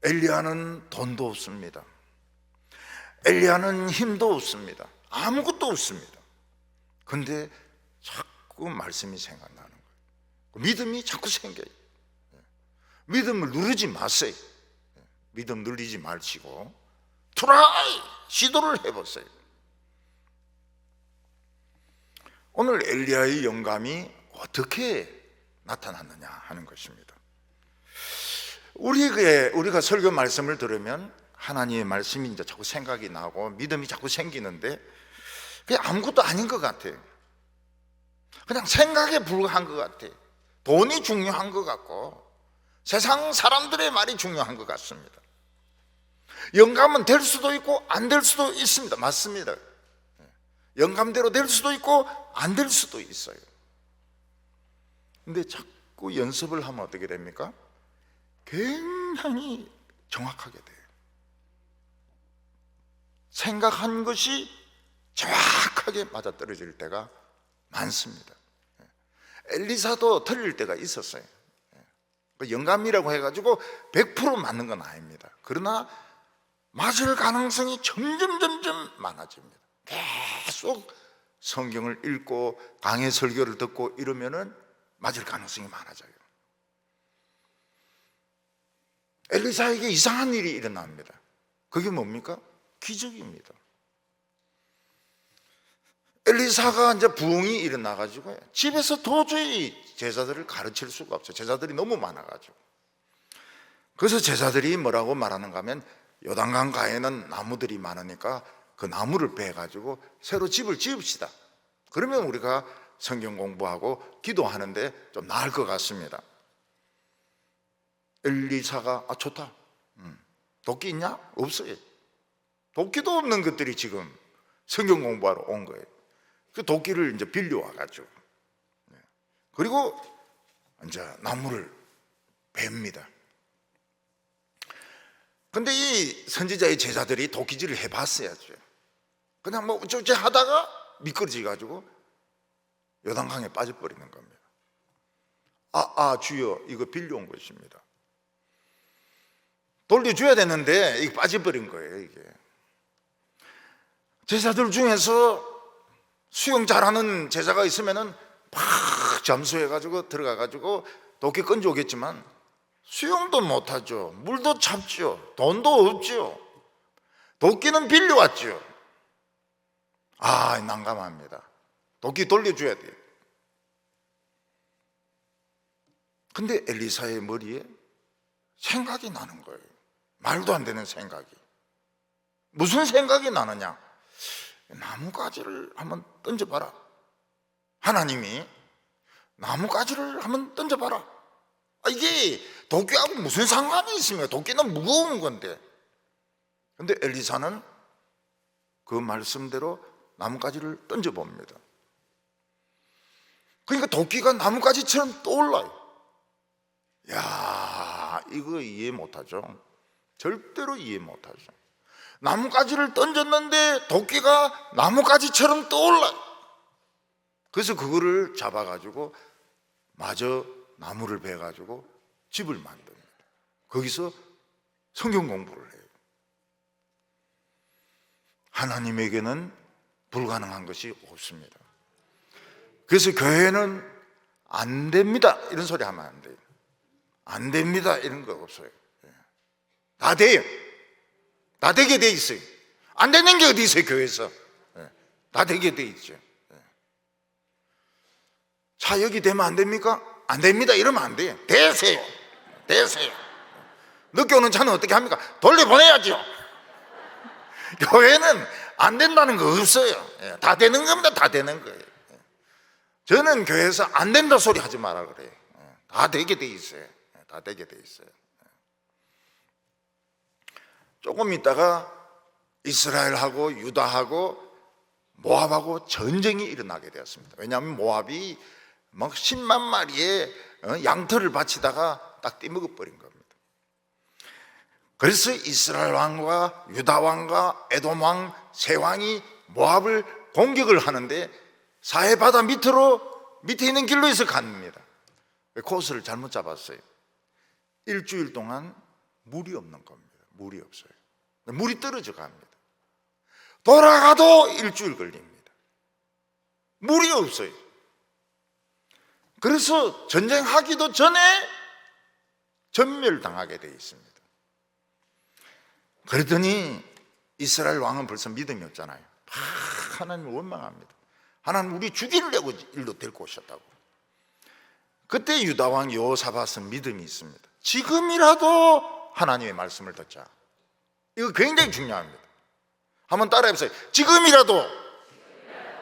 엘리야는 돈도 없습니다. 엘리야는 힘도 없습니다. 아무것도 없습니다. 근데 자꾸 말씀이 생각나는 거예요. 믿음이 자꾸 생겨요. 믿음을 누르지 마세요. 믿음 누리지 마시고 트라이 시도를 해보세요. 오늘 엘리야의 영감이 어떻게 나타났느냐 하는 것입니다. 우리가 설교 말씀을 들으면 하나님의 말씀이 이제 자꾸 생각이 나고 믿음이 자꾸 생기는데 그게 아무것도 아닌 것 같아요. 그냥 생각에 불과한 것 같아요. 돈이 중요한 것 같고 세상 사람들의 말이 중요한 것 같습니다. 영감은 될 수도 있고 안 될 수도 있습니다. 맞습니다. 영감대로 될 수도 있고 안 될 수도 있어요. 근데 자꾸 연습을 하면 어떻게 됩니까? 굉장히 정확하게 돼요. 생각한 것이 정확하게 맞아떨어질 때가 많습니다. 엘리사도 틀릴 때가 있었어요. 영감이라고 해가지고 100% 맞는 건 아닙니다. 그러나 맞을 가능성이 점점 많아집니다. 계속 성경을 읽고 강의 설교를 듣고 이러면은 맞을 가능성이 많아져요. 엘리사에게 이상한 일이 일어납니다. 그게 뭡니까? 기적입니다. 엘리사가 이제 부흥이 일어나가지고 집에서 도저히 제자들을 가르칠 수가 없어요. 제자들이 너무 많아가지고. 그래서 제자들이 뭐라고 말하는가 하면 요단강 가에는 나무들이 많으니까 그 나무를 베가지고 새로 집을 지읍시다. 그러면 우리가 성경 공부하고 기도하는데 좀 나을 것 같습니다. 엘리사가 좋다. 도끼 있냐? 없어요. 도끼도 없는 것들이 지금 성경 공부하러 온 거예요. 그 도끼를 이제 빌려와가지고 그리고 이제 나무를 뱁니다. 근데 이 선지자의 제자들이 도끼질을 해봤어야죠. 그냥 뭐 어쩌지 하다가 미끄러지가지고 요단강에 빠져버리는 겁니다. 주여, 이거 빌려온 것입니다. 돌려줘야 되는데 이게 빠져버린 거예요. 이게 제자들 중에서 수영 잘하는 제자가 있으면은 막 잠수해가지고 들어가가지고 도끼 건져 오겠지만 수영도 못하죠. 물도 찹죠. 돈도 없죠. 도끼는 빌려왔죠. 난감합니다. 도끼 돌려줘야 돼요. 근데 엘리사의 머리에 생각이 나는 거예요. 말도 안 되는 생각이. 무슨 생각이 나느냐? 나뭇가지를 한번 던져봐라. 하나님이 나뭇가지를 한번 던져봐라. 이게 도끼하고 무슨 상관이 있습니까? 도끼는 무거운 건데. 근데 엘리사는 그 말씀대로 나뭇가지를 던져봅니다. 그러니까 도끼가 나뭇가지처럼 떠올라요. 야, 이거 이해 못하죠. 절대로 이해 못하죠. 나뭇가지를 던졌는데 도끼가 나뭇가지처럼 떠올라요. 그래서 그거를 잡아가지고 마저 나무를 베가지고 집을 만듭니다. 거기서 성경 공부를 해요. 하나님에게는 불가능한 것이 없습니다. 그래서 교회는 안 됩니다 이런 소리 하면 안 돼요. 안 됩니다 이런 거 없어요. 다 돼요. 다 되게 돼 있어요. 안 되는 게 어디 있어요? 교회에서 다 되게 돼 있죠. 자, 여기 되면 안 됩니까? 안 됩니다 이러면 안 돼요. 되세요. 되세요. 늦게 오는 차는 어떻게 합니까? 돌려보내야죠. 교회는 안 된다는 거 없어요. 다 되는 겁니다. 다 되는 거예요. 저는 교회에서 안 된다 소리 하지 마라 그래요. 다 되게 돼 있어요. 다 되게 돼 있어요. 조금 있다가 이스라엘하고 유다하고 모압하고 전쟁이 일어나게 되었습니다. 왜냐하면 모압이 막 10만 마리의 양털을 바치다가 딱 띠먹어 버린 겁니다. 그래서 이스라엘 왕과 유다 왕과 에돔 왕 세 왕이 모압을 공격을 하는데 사해 바다 밑에 있는 길로에서 갑니다. 코스를 잘못 잡았어요. 일주일 동안 물이 없는 겁니다. 물이 없어요. 물이 떨어져 갑니다. 돌아가도 일주일 걸립니다. 물이 없어요. 그래서 전쟁하기도 전에 전멸당하게 되어 있습니다. 그랬더니 이스라엘 왕은 벌써 믿음이 없잖아요. 하나님을 원망합니다. 하나님 우리 죽이려고 일로 데리고 오셨다고. 그때 유다 왕 여호사밧은 믿음이 있습니다. 지금이라도 하나님의 말씀을 듣자. 이거 굉장히 중요합니다. 한번 따라해보세요. 지금이라도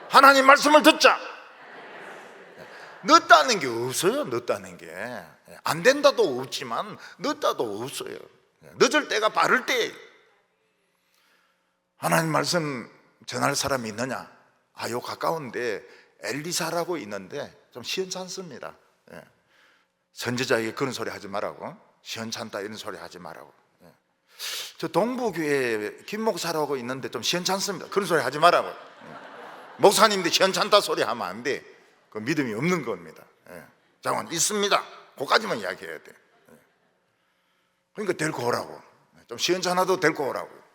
하나님 말씀을 듣자. 늦다는 게 없어요. 늦다는 게 안 된다도 없지만 늦다도 없어요. 늦을 때가 바를 때예요. 하나님 말씀 전할 사람이 있느냐? 요 가까운데 엘리사라고 있는데 좀 시원찮습니다. 선지자에게 그런 소리 하지 말라고. 시원찮다 이런 소리 하지 말라고. 저 동부교회 김 목사라고 있는데 좀 시원찮습니다. 그런 소리 하지 말라고. 목사님들 시원찮다 소리 하면 안 돼. 그 믿음이 없는 겁니다. 장관 있습니다. 그까지만 이야기해야 돼. 그러니까 데리고 오라고. 좀 시원찮아도 데리고 오라고.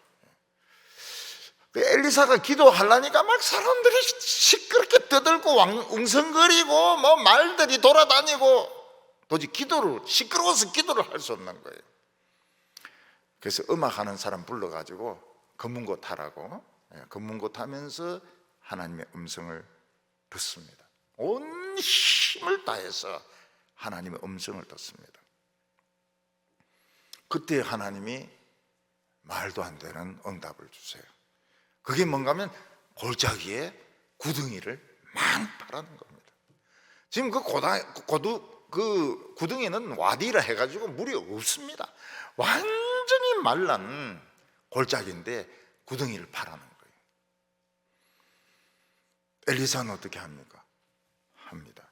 엘리사가 기도하려니까 막 사람들이 시끄럽게 떠들고 웅성거리고 뭐 말들이 돌아다니고 도저히 시끄러워서 기도를 할 수 없는 거예요. 그래서 음악하는 사람 불러가지고 검은고 타라고. 검은고 타면서 하나님의 음성을 듣습니다. 온 힘을 다해서 하나님의 음성을 듣습니다. 그때 하나님이 말도 안 되는 응답을 주세요. 그게 뭔가 하면 골짜기에 구덩이를 막 파라는 겁니다. 지금 그 구덩이는 와디라 해가지고 물이 없습니다. 완전히 말란 골짜기인데 구덩이를 파라는 거예요. 엘리사는 어떻게 합니까? 합니다.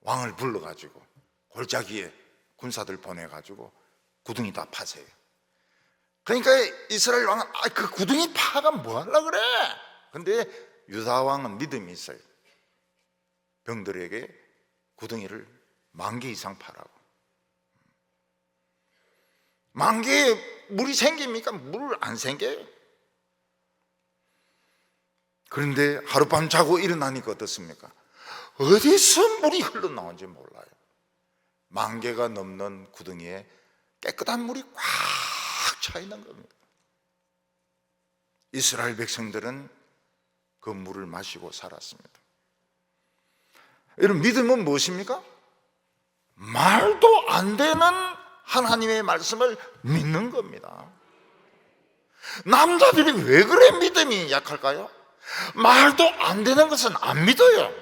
왕을 불러가지고 골짜기에 군사들 보내가지고 구덩이 다 파세요. 그러니까 이스라엘 왕은 그 구덩이 파가 뭐 하려고 그래? 근데 유다 왕은 믿음이 있어요. 병들에게 구덩이를 10,000개 이상 파라고. 10,000개에 물이 생깁니까? 물 안 생겨요. 그런데 하룻밤 자고 일어나니까 어떻습니까? 어디서 물이 흘러나온지 몰라요. 10,000개가 넘는 구덩이에 깨끗한 물이 꽉 차 있는 겁니다. 이스라엘 백성들은 그 물을 마시고 살았습니다. 여러분, 믿음은 무엇입니까? 말도 안 되는 하나님의 말씀을 믿는 겁니다. 남자들이 왜 그래 믿음이 약할까요? 말도 안 되는 것은 안 믿어요.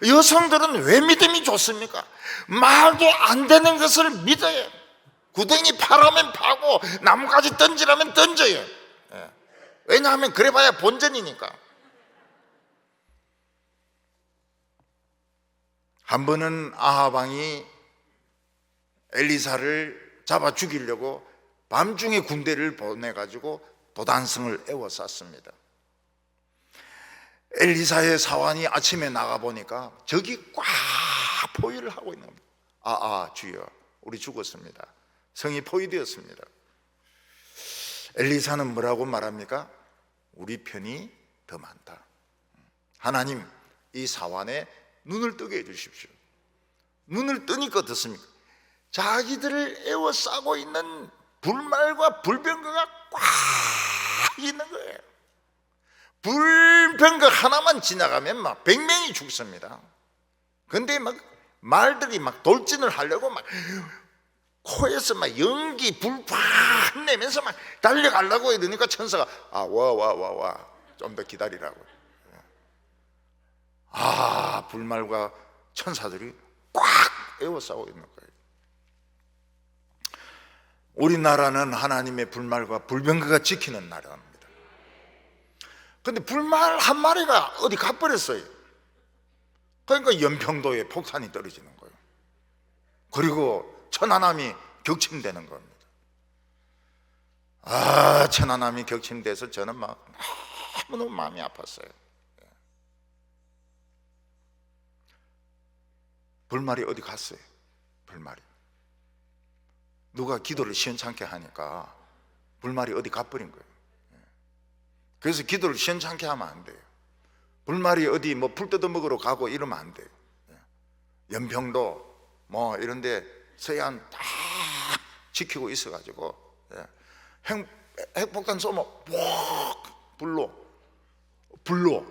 여성들은 왜 믿음이 좋습니까? 말도 안 되는 것을 믿어요. 구덩이 파라면 파고 나무까지 던지라면 던져요. 왜냐하면 그래봐야 본전이니까. 한 번은 아합 왕이 엘리사를 잡아 죽이려고 밤중에 군대를 보내가지고 도단성을 에워쌌습니다. 엘리사의 사환이 아침에 나가보니까 적이 꽉 포위를 하고 있는 겁니다. 주여, 우리 죽었습니다. 성이 포위되었습니다. 엘리사는 뭐라고 말합니까? 우리 편이 더 많다. 하나님, 이 사환에 눈을 뜨게 해주십시오. 눈을 뜨니까 어떻습니까? 자기들을 에워싸고 있는 불말과 불병거가 꽉 있는 거예요. 불병거 하나만 지나가면 막 100명이 죽습니다. 근데 막 말들이 막 돌진을 하려고 막 코에서 막 연기 불팍 내면서 막 달려가려고 이러니까 천사가 와 좀 더 기다리라고. 불말과 천사들이 꽉 에워싸고 있는 거예요. 우리나라는 하나님의 불말과 불병거가 지키는 나라입니다. 근데 불말 한 마리가 어디 가버렸어요. 그러니까 연평도에 폭탄이 떨어지는 거예요. 그리고 천안함이 격침되는 겁니다. 천안함이 격침돼서 저는 막 너무너무 마음이 아팠어요. 불말이 어디 갔어요? 불말이 누가 기도를 시원찮게 하니까 불말이 어디 가버린 거예요. 그래서 기도를 시원찮게 하면 안 돼요. 불말이 어디 뭐 풀 뜯어 먹으러 가고 이러면 안 돼요. 연평도 뭐 이런데 서해안 다 지키고 있어가지고 핵폭탄 쏘면 불로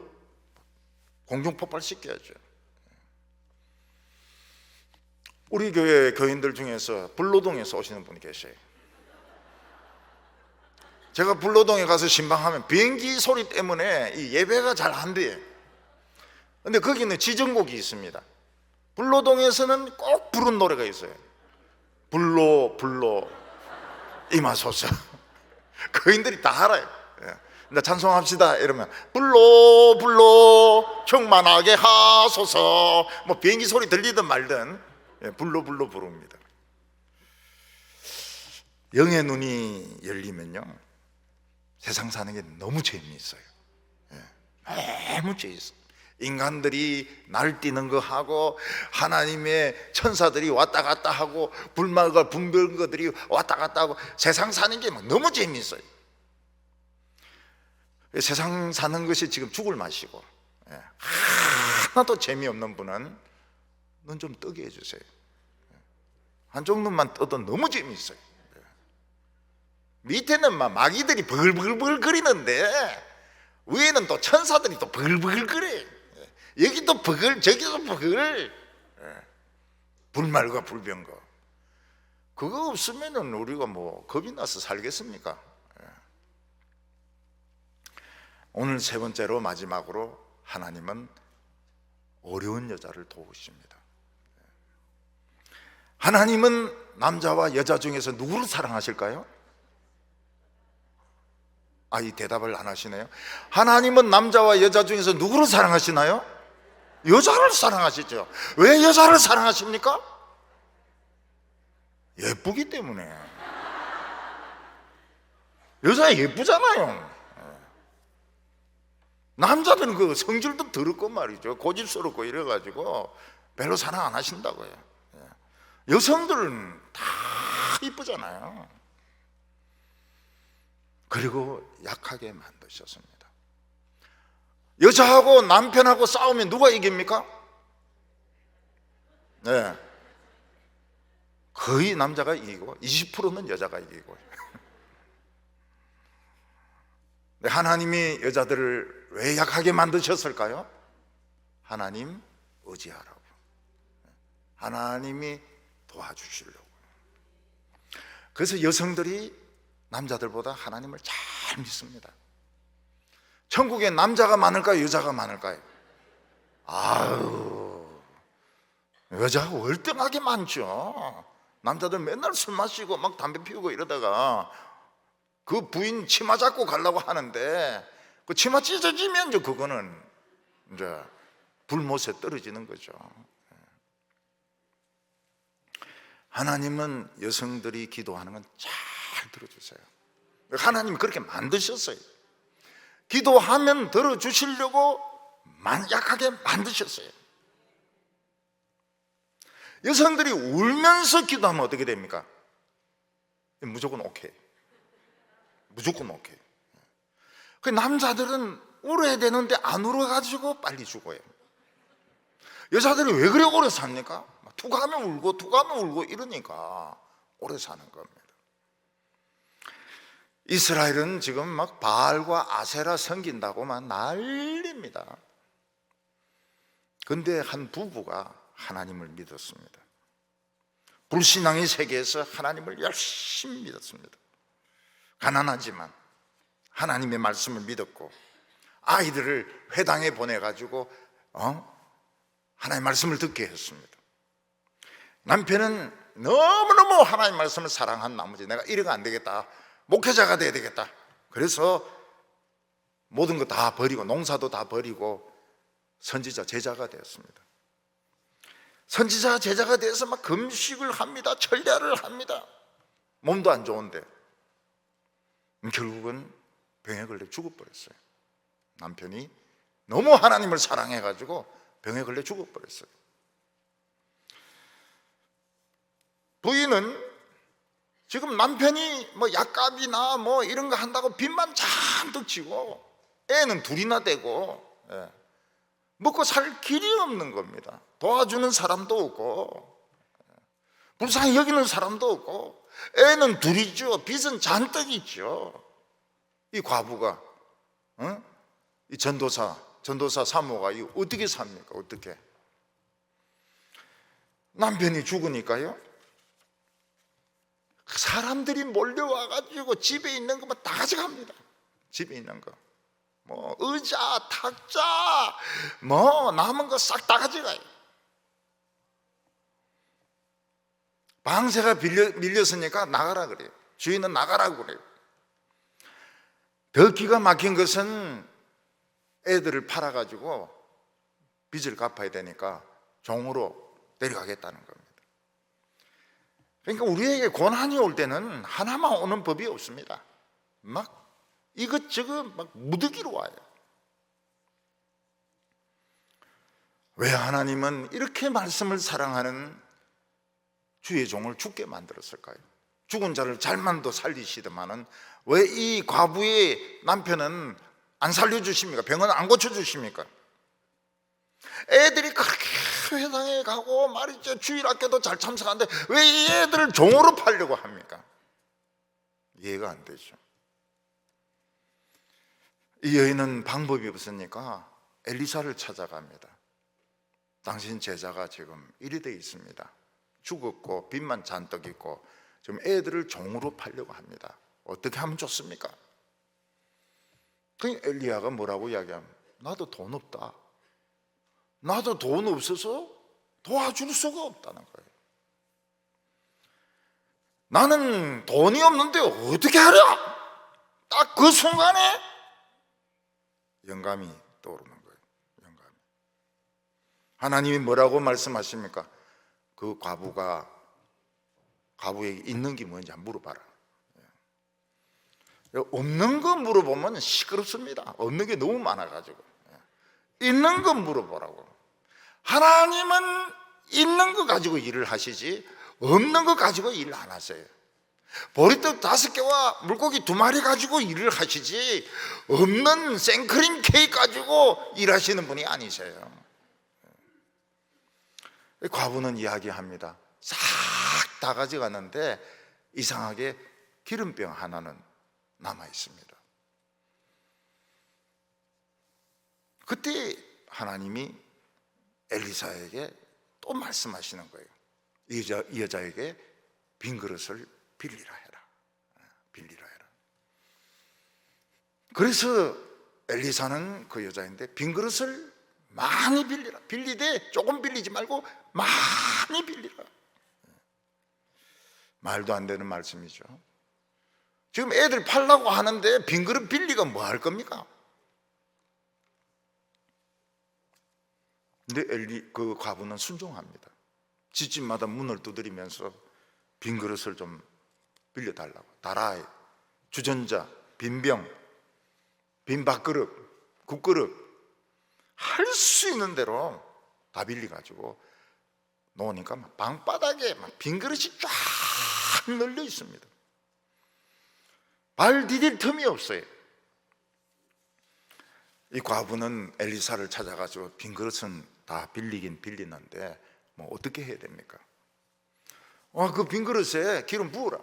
공중폭발 시켜야죠. 우리 교회 교인들 중에서 불로동에서 오시는 분이 계셔요. 제가 불로동에 가서 신방하면 비행기 소리 때문에 이 예배가 잘 안 돼요. 근데 거기는 지정곡이 있습니다. 불로동에서는 꼭 부른 노래가 있어요. 불로 임하소서. 교인들이 다 알아요. 나 찬송합시다 이러면 불로 충만하게 하소서. 뭐 비행기 소리 들리든 말든 불로 부릅니다. 영의 눈이 열리면요 세상 사는 게 너무 재미있어요. 너무 재미있어요. 인간들이 날뛰는 거 하고 하나님의 천사들이 왔다 갔다 하고 불말과 분별거들이 왔다 갔다 하고 세상 사는 게 너무 재미있어요. 세상 사는 것이 지금 죽을 맛이고 하나도 재미없는 분은 눈 좀 뜨게 해주세요. 한쪽 눈만 떠도 너무 재미있어요. 밑에는 막 마귀들이 버글버글 거리는데 위에는 또 천사들이 또 버글버글 거려요. 여기도 버글 저기도 버글. 불말과 불병거 그거 없으면은 우리가 뭐 겁이 나서 살겠습니까? 오늘 세 번째로 마지막으로 하나님은 어려운 여자를 도우십니다. 하나님은 남자와 여자 중에서 누구를 사랑하실까요? 이 대답을 안 하시네요. 하나님은 남자와 여자 중에서 누구를 사랑하시나요? 여자를 사랑하시죠. 왜 여자를 사랑하십니까? 예쁘기 때문에. 여자 예쁘잖아요. 남자들은 그 성질도 더럽고 말이죠. 고집스럽고 이래가지고 별로 사랑 안 하신다고요. 여성들은 다 이쁘잖아요. 그리고 약하게 만드셨습니다. 여자하고 남편하고 싸우면 누가 이깁니까? 거의 남자가 이기고 20%는 여자가 이기고. 하나님이 여자들을 왜 약하게 만드셨을까요? 하나님 의지하라고. 하나님이 도와주시려고. 그래서 여성들이 남자들보다 하나님을 잘 믿습니다. 천국에 남자가 많을까요? 여자가 많을까요? 아유, 여자가 월등하게 많죠. 남자들 맨날 술 마시고 막 담배 피우고 이러다가 그 부인 치마 잡고 가려고 하는데 그 치마 찢어지면 이제 그거는 이제 불못에 떨어지는 거죠. 하나님은 여성들이 기도하는 건 잘 들어주세요. 하나님이 그렇게 만드셨어요. 기도하면 들어주시려고 약하게 만드셨어요. 여성들이 울면서 기도하면 어떻게 됩니까? 무조건 오케이. 무조건 오케이. 그 남자들은 울어야 되는데 안 울어가지고 빨리 죽어요. 여자들이 왜 그래 오래 삽니까? 툭 하면 울고 툭 하면 울고 이러니까 오래 사는 겁니다. 이스라엘은 지금 막 바알과 아세라 섬긴다고만 난립니다. 근데 한 부부가 하나님을 믿었습니다. 불신앙의 세계에서 하나님을 열심히 믿었습니다. 가난하지만 하나님의 말씀을 믿었고 아이들을 회당에 보내가지고 하나님의 말씀을 듣게 했습니다. 남편은 너무너무 하나님의 말씀을 사랑한 나머지 내가 이래가 안 되겠다, 목회자가 돼야 되겠다, 그래서 모든 거 다 버리고 농사도 다 버리고 선지자 제자가 되었습니다. 선지자 제자가 돼서 막 금식을 합니다. 철야를 합니다. 몸도 안 좋은데 결국은 병에 걸려 죽어버렸어요. 남편이 너무 하나님을 사랑해가지고 병에 걸려 죽어버렸어요. 부인은 지금 남편이 뭐 약값이나 뭐 이런 거 한다고 빚만 잔뜩 지고 애는 둘이나 되고 먹고 살 길이 없는 겁니다. 도와주는 사람도 없고 불쌍히 여기는 사람도 없고 애는 둘이죠. 빚은 잔뜩 있죠. 이 과부가 이 전도사 사모가 어떻게 삽니까? 어떻게? 남편이 죽으니까요, 사람들이 몰려와가지고 집에 있는 것만 다 가져갑니다. 집에 있는 거 뭐 의자, 탁자 뭐 남은 거 싹 다 가져가요. 방세가 밀렸으니까 나가라 그래요. 주인은 나가라고 그래요. 더 기가 막힌 것은 애들을 팔아가지고 빚을 갚아야 되니까 종으로 데려가겠다는 겁니다. 그러니까 우리에게 고난이 올 때는 하나만 오는 법이 없습니다. 막 이것저것 막 무더기로 와요. 왜 하나님은 이렇게 말씀을 사랑하는 주의 종을 죽게 만들었을까요? 죽은 자를 잘만도 살리시더만은 왜 이 과부의 남편은 안 살려주십니까? 병은 안 고쳐주십니까? 애들이 그렇게 회당에 가고 말이죠, 주일학교도 잘 참석하는데 왜 이 애들을 종으로 팔려고 합니까? 이해가 안 되죠. 이 여인은 방법이 없으니까 엘리사를 찾아갑니다. 당신 제자가 지금 이리 돼 있습니다. 죽었고 빚만 잔뜩 있고 지금 애들을 종으로 팔려고 합니다. 어떻게 하면 좋습니까? 그 엘리야가 뭐라고 이야기하면, 나도 돈 없다, 나도 돈 없어서 도와줄 수가 없다는 거예요. 나는 돈이 없는데 어떻게 하랴? 딱 그 순간에 영감이 떠오르는 거예요. 영감이. 하나님이 뭐라고 말씀하십니까? 그 과부에게 있는 게 뭔지 한번 물어봐라. 없는 거 물어보면 시끄럽습니다. 없는 게 너무 많아가지고. 있는 거 물어보라고. 하나님은 있는 거 가지고 일을 하시지 없는 거 가지고 일 안 하세요. 보리떡 5개와 물고기 2마리 가지고 일을 하시지 없는 생크림 케이크 가지고 일하시는 분이 아니세요. 과부는 이야기합니다. 싹 다 가져갔는데 이상하게 기름병 하나는 남아 있습니다. 그때 하나님이 엘리사에게 또 말씀하시는 거예요. 이 여자에게 빈 그릇을 빌리라 해라. 빌리라 해라. 그래서 엘리사는 그 여자인데 빈 그릇을 많이 빌리라. 빌리되 조금 빌리지 말고 많이 빌리라. 말도 안 되는 말씀이죠. 지금 애들 팔라고 하는데 빈 그릇 빌리가 뭐 할 겁니까? 근데 그 과부는 순종합니다. 집집마다 문을 두드리면서 빈 그릇을 좀 빌려달라고. 다라이, 주전자, 빈병, 빈 밥그릇, 국그릇 할 수 있는 대로 다 빌려가지고 놓으니까 막 방바닥에 막 빈 그릇이 쫙 널려 있습니다. 발 디딜 틈이 없어요. 이 과부는 엘리사를 찾아가지고 빈 그릇은 다 빌리긴 빌리는데 뭐 어떻게 해야 됩니까? 그 빈 그릇에 기름 부으라.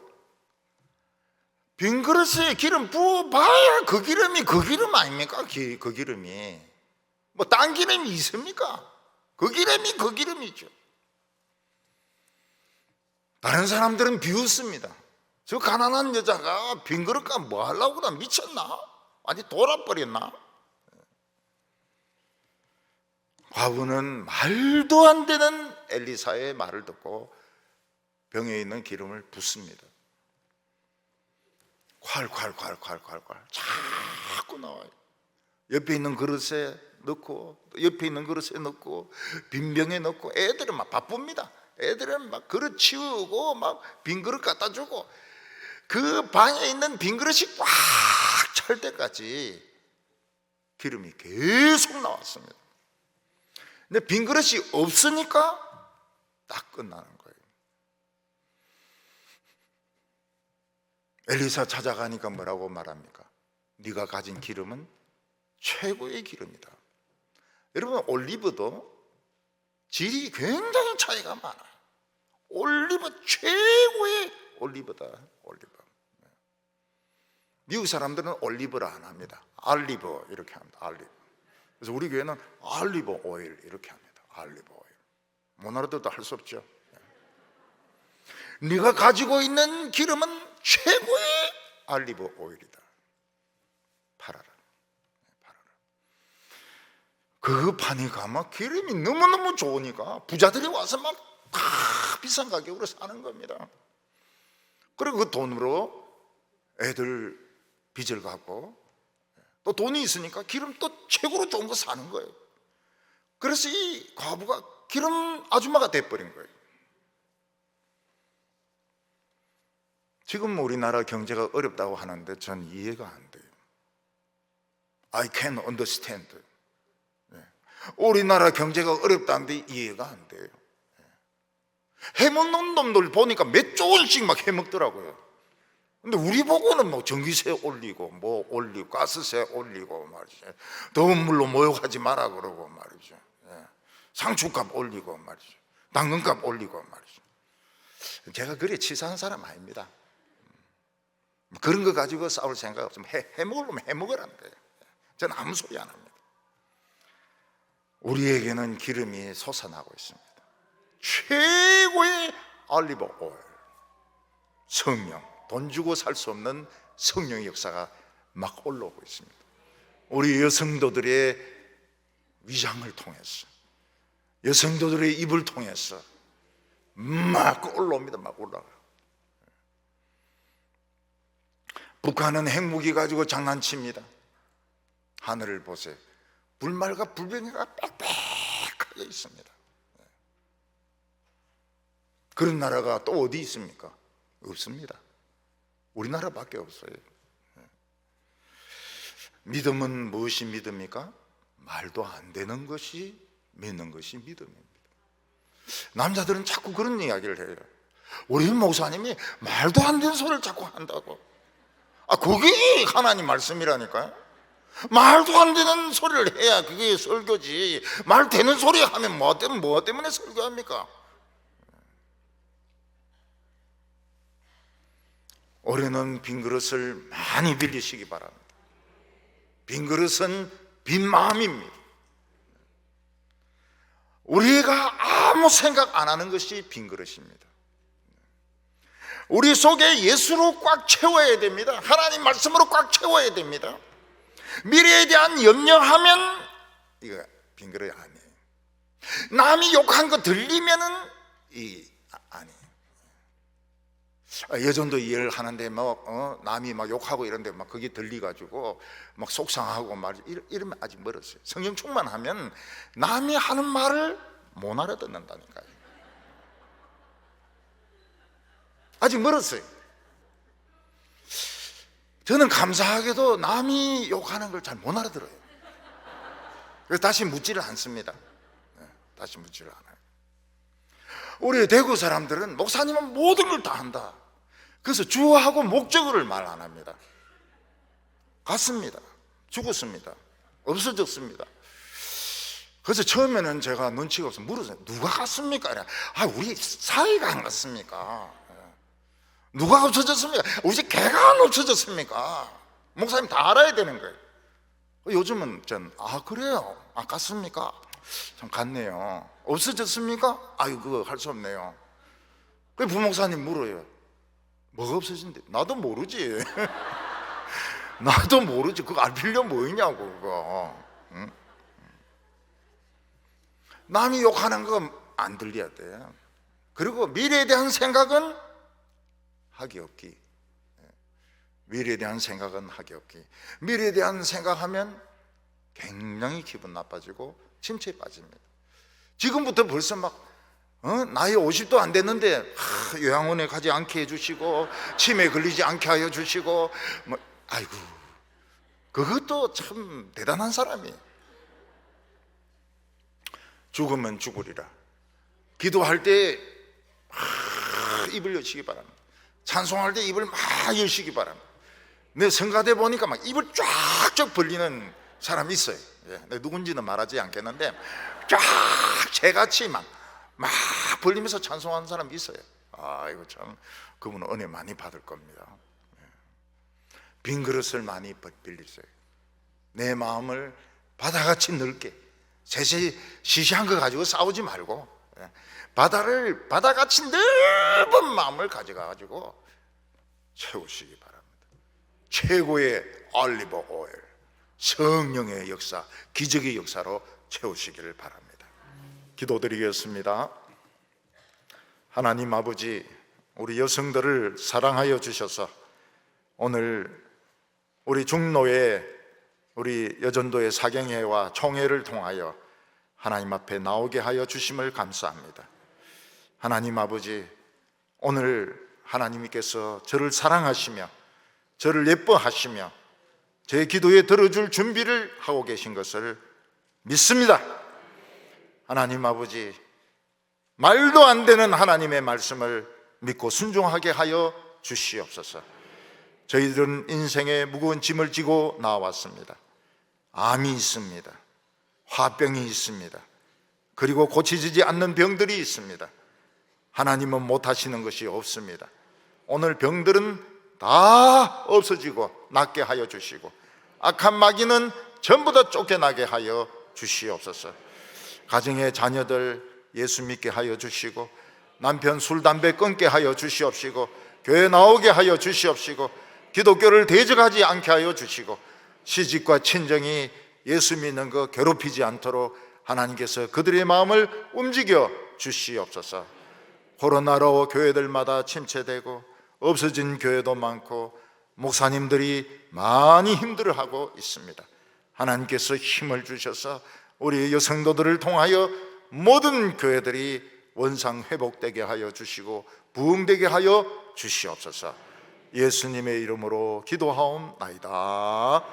빈 그릇에 기름 부어봐야 그 기름이 그 기름 아닙니까? 그 기름이 뭐 딴 기름이 있습니까? 그 기름이 그 기름이죠. 다른 사람들은 비웃습니다. 저 가난한 여자가 빈 그릇과 뭐 하려고 그래? 미쳤나? 아니 돌아버렸나? 과부는 말도 안 되는 엘리사의 말을 듣고 병에 있는 기름을 붓습니다. 콸콸콸콸콸콸 자꾸 나와요. 옆에 있는 그릇에 넣고 옆에 있는 그릇에 넣고 빈병에 넣고 애들은 막 바쁩니다. 애들은 막 그릇 치우고 막 빈 그릇 갖다 주고 그 방에 있는 빈 그릇이 꽉 찰 때까지 기름이 계속 나왔습니다. 근데 빈 그릇이 없으니까 딱 끝나는 거예요. 엘리사 찾아가니까 뭐라고 말합니까? 네가 가진 기름은 최고의 기름이다. 여러분 올리브도 질이 굉장히 차이가 많아요. 올리브 최고의 올리브다. 올리브. 미국 사람들은 올리브라 안 합니다. 알리브 이렇게 합니다. 알리브. 그래서 우리 교회는 알리브 오일 이렇게 합니다. 알리브 오일. 못 알아들어도 할 수 없죠. 네가 가지고 있는 기름은 최고의 알리브 오일이다. 팔아라. 팔아라. 그 파니까 막 기름이 너무너무 좋으니까 부자들이 와서 막 다 비싼 가격으로 사는 겁니다. 그리고 그 돈으로 애들 빚을 갚고 또 돈이 있으니까 기름 또 최고로 좋은 거 사는 거예요. 그래서 이 과부가 기름 아줌마가 돼버린 거예요. 지금 우리나라 경제가 어렵다고 하는데 전 이해가 안 돼요. I can understand. 우리나라 경제가 어렵다는데 이해가 안 돼요. 해먹는 놈들 보니까 몇 조 원씩 막 해먹더라고요. 근데 우리 보고는 뭐 전기세 올리고 뭐 올리고 가스세 올리고 말이죠. 더운 물로 모욕하지 마라 그러고 말이죠. 상추값 올리고 말이죠. 당근값 올리고 말이죠. 제가 그래 치사한 사람 아닙니다. 그런 거 가지고 싸울 생각 없으면 해먹으려면 해먹으라는 거예요. 저는 아무 소리 안 합니다. 우리에게는 기름이 솟아나고 있습니다. 최고의 올리브 오일, 성령, 돈 주고 살 수 없는 성령의 역사가 막 올라오고 있습니다. 우리 여성도들의 위장을 통해서, 여성도들의 입을 통해서 막 올라옵니다. 막 올라가요. 북한은 핵무기 가지고 장난칩니다. 하늘을 보세요. 불말과 불병이가 빽빽하게 있습니다. 그런 나라가 또 어디 있습니까? 없습니다. 우리나라밖에 없어요. 믿음은 무엇이 믿음입니까? 말도 안 되는 것이 믿는 것이 믿음입니다. 남자들은 자꾸 그런 이야기를 해요. 우리 목사님이 말도 안 되는 소리를 자꾸 한다고. 그게 하나님 말씀이라니까요. 말도 안 되는 소리를 해야 그게 설교지. 말 되는 소리 하면 뭐 때문에 설교합니까? 올해는 빈 그릇을 많이 빌리시기 바랍니다. 빈 그릇은 빈 마음입니다. 우리가 아무 생각 안 하는 것이 빈 그릇입니다. 우리 속에 예수로 꽉 채워야 됩니다. 하나님 말씀으로 꽉 채워야 됩니다. 미래에 대한 염려하면 이거 빈 그릇이 아니에요. 남이 욕한 거 들리면은 아니에요. 여전도 일을 하는데 남이 막 욕하고 이런데 막 그게 들리가지고 막 속상하고 이러면 아직 멀었어요. 성령 충만하면 남이 하는 말을 못 알아듣는다니까요. 아직 멀었어요. 저는 감사하게도 남이 욕하는 걸 잘 못 알아들어요. 그래서 다시 묻지를 않습니다. 다시 묻지를 않아요. 우리 대구 사람들은 목사님은 모든 걸 다 한다. 그래서 주하고 목적어를 말 안 합니다. 갔습니다. 죽었습니다. 없어졌습니다. 그래서 처음에는 제가 눈치가 없어서 물었어요. 누가 갔습니까? 우리 사이가 안 갔습니까? 누가 없어졌습니까? 우리 집 개가 안 없어졌습니까? 목사님 다 알아야 되는 거예요. 요즘은 그래요? 갔습니까? 참 갔네요. 없어졌습니까? 그거 할 수 없네요. 그 부목사님 물어요. 뭐가 없어진대? 나도 모르지. 나도 모르지. 그거 알 필요 뭐 있냐고 그거. 응? 남이 욕하는 거 안 들려야 돼. 그리고 미래에 대한 생각은 하기 없기. 미래에 대한 생각은 하기 없기. 미래에 대한 생각하면 굉장히 기분 나빠지고 침체에 빠집니다. 지금부터 벌써 나이 50도 안 됐는데 요양원에 가지 않게 해주시고 치매 걸리지 않게 하여 주시고 아이고, 그것도 참 대단한 사람이에요. 죽으면 죽으리라. 기도할 때 입을 여시기 바랍니다. 찬송할 때 입을 막 여시기 바랍니다. 내 성가대 보니까 입을 쫙쫙 벌리는 사람이 있어요. 누군지는 말하지 않겠는데 쫙 개같이 막 벌리면서 찬송하는 사람이 있어요. 이거 참 그분은 은혜 많이 받을 겁니다. 빈 그릇을 많이 빌리세요. 내 마음을 바다같이 넓게, 시시한 거 가지고 싸우지 말고 바다같이 넓은 마음을 가져가지고 채우시기 바랍니다. 최고의 올리브 오일, 성령의 역사, 기적의 역사로 채우시기를 바랍니다. 기도드리겠습니다. 하나님 아버지, 우리 여성들을 사랑하여 주셔서 오늘 우리 중로의 우리 여전도의 사경회와 총회를 통하여 하나님 앞에 나오게 하여 주심을 감사합니다. 하나님 아버지, 오늘 하나님께서 저를 사랑하시며 저를 예뻐하시며 제 기도에 들어줄 준비를 하고 계신 것을 믿습니다. 하나님 아버지, 말도 안 되는 하나님의 말씀을 믿고 순종하게 하여 주시옵소서. 저희들은 인생의 무거운 짐을 지고 나왔습니다. 암이 있습니다. 화병이 있습니다. 그리고 고치지 않는 병들이 있습니다. 하나님은 못하시는 것이 없습니다. 오늘 병들은 다 없어지고 낫게 하여 주시고 악한 마귀는 전부 다 쫓겨나게 하여 주시옵소서. 가정의 자녀들 예수 믿게 하여 주시고 남편 술 담배 끊게 하여 주시옵시고 교회 나오게 하여 주시옵시고 기독교를 대적하지 않게 하여 주시고 시집과 친정이 예수 믿는 거 괴롭히지 않도록 하나님께서 그들의 마음을 움직여 주시옵소서. 코로나로 교회들마다 침체되고 없어진 교회도 많고 목사님들이 많이 힘들어하고 있습니다. 하나님께서 힘을 주셔서 우리 여성도들을 통하여 모든 교회들이 원상 회복되게 하여 주시고 부흥되게 하여 주시옵소서. 예수님의 이름으로 기도하옵나이다.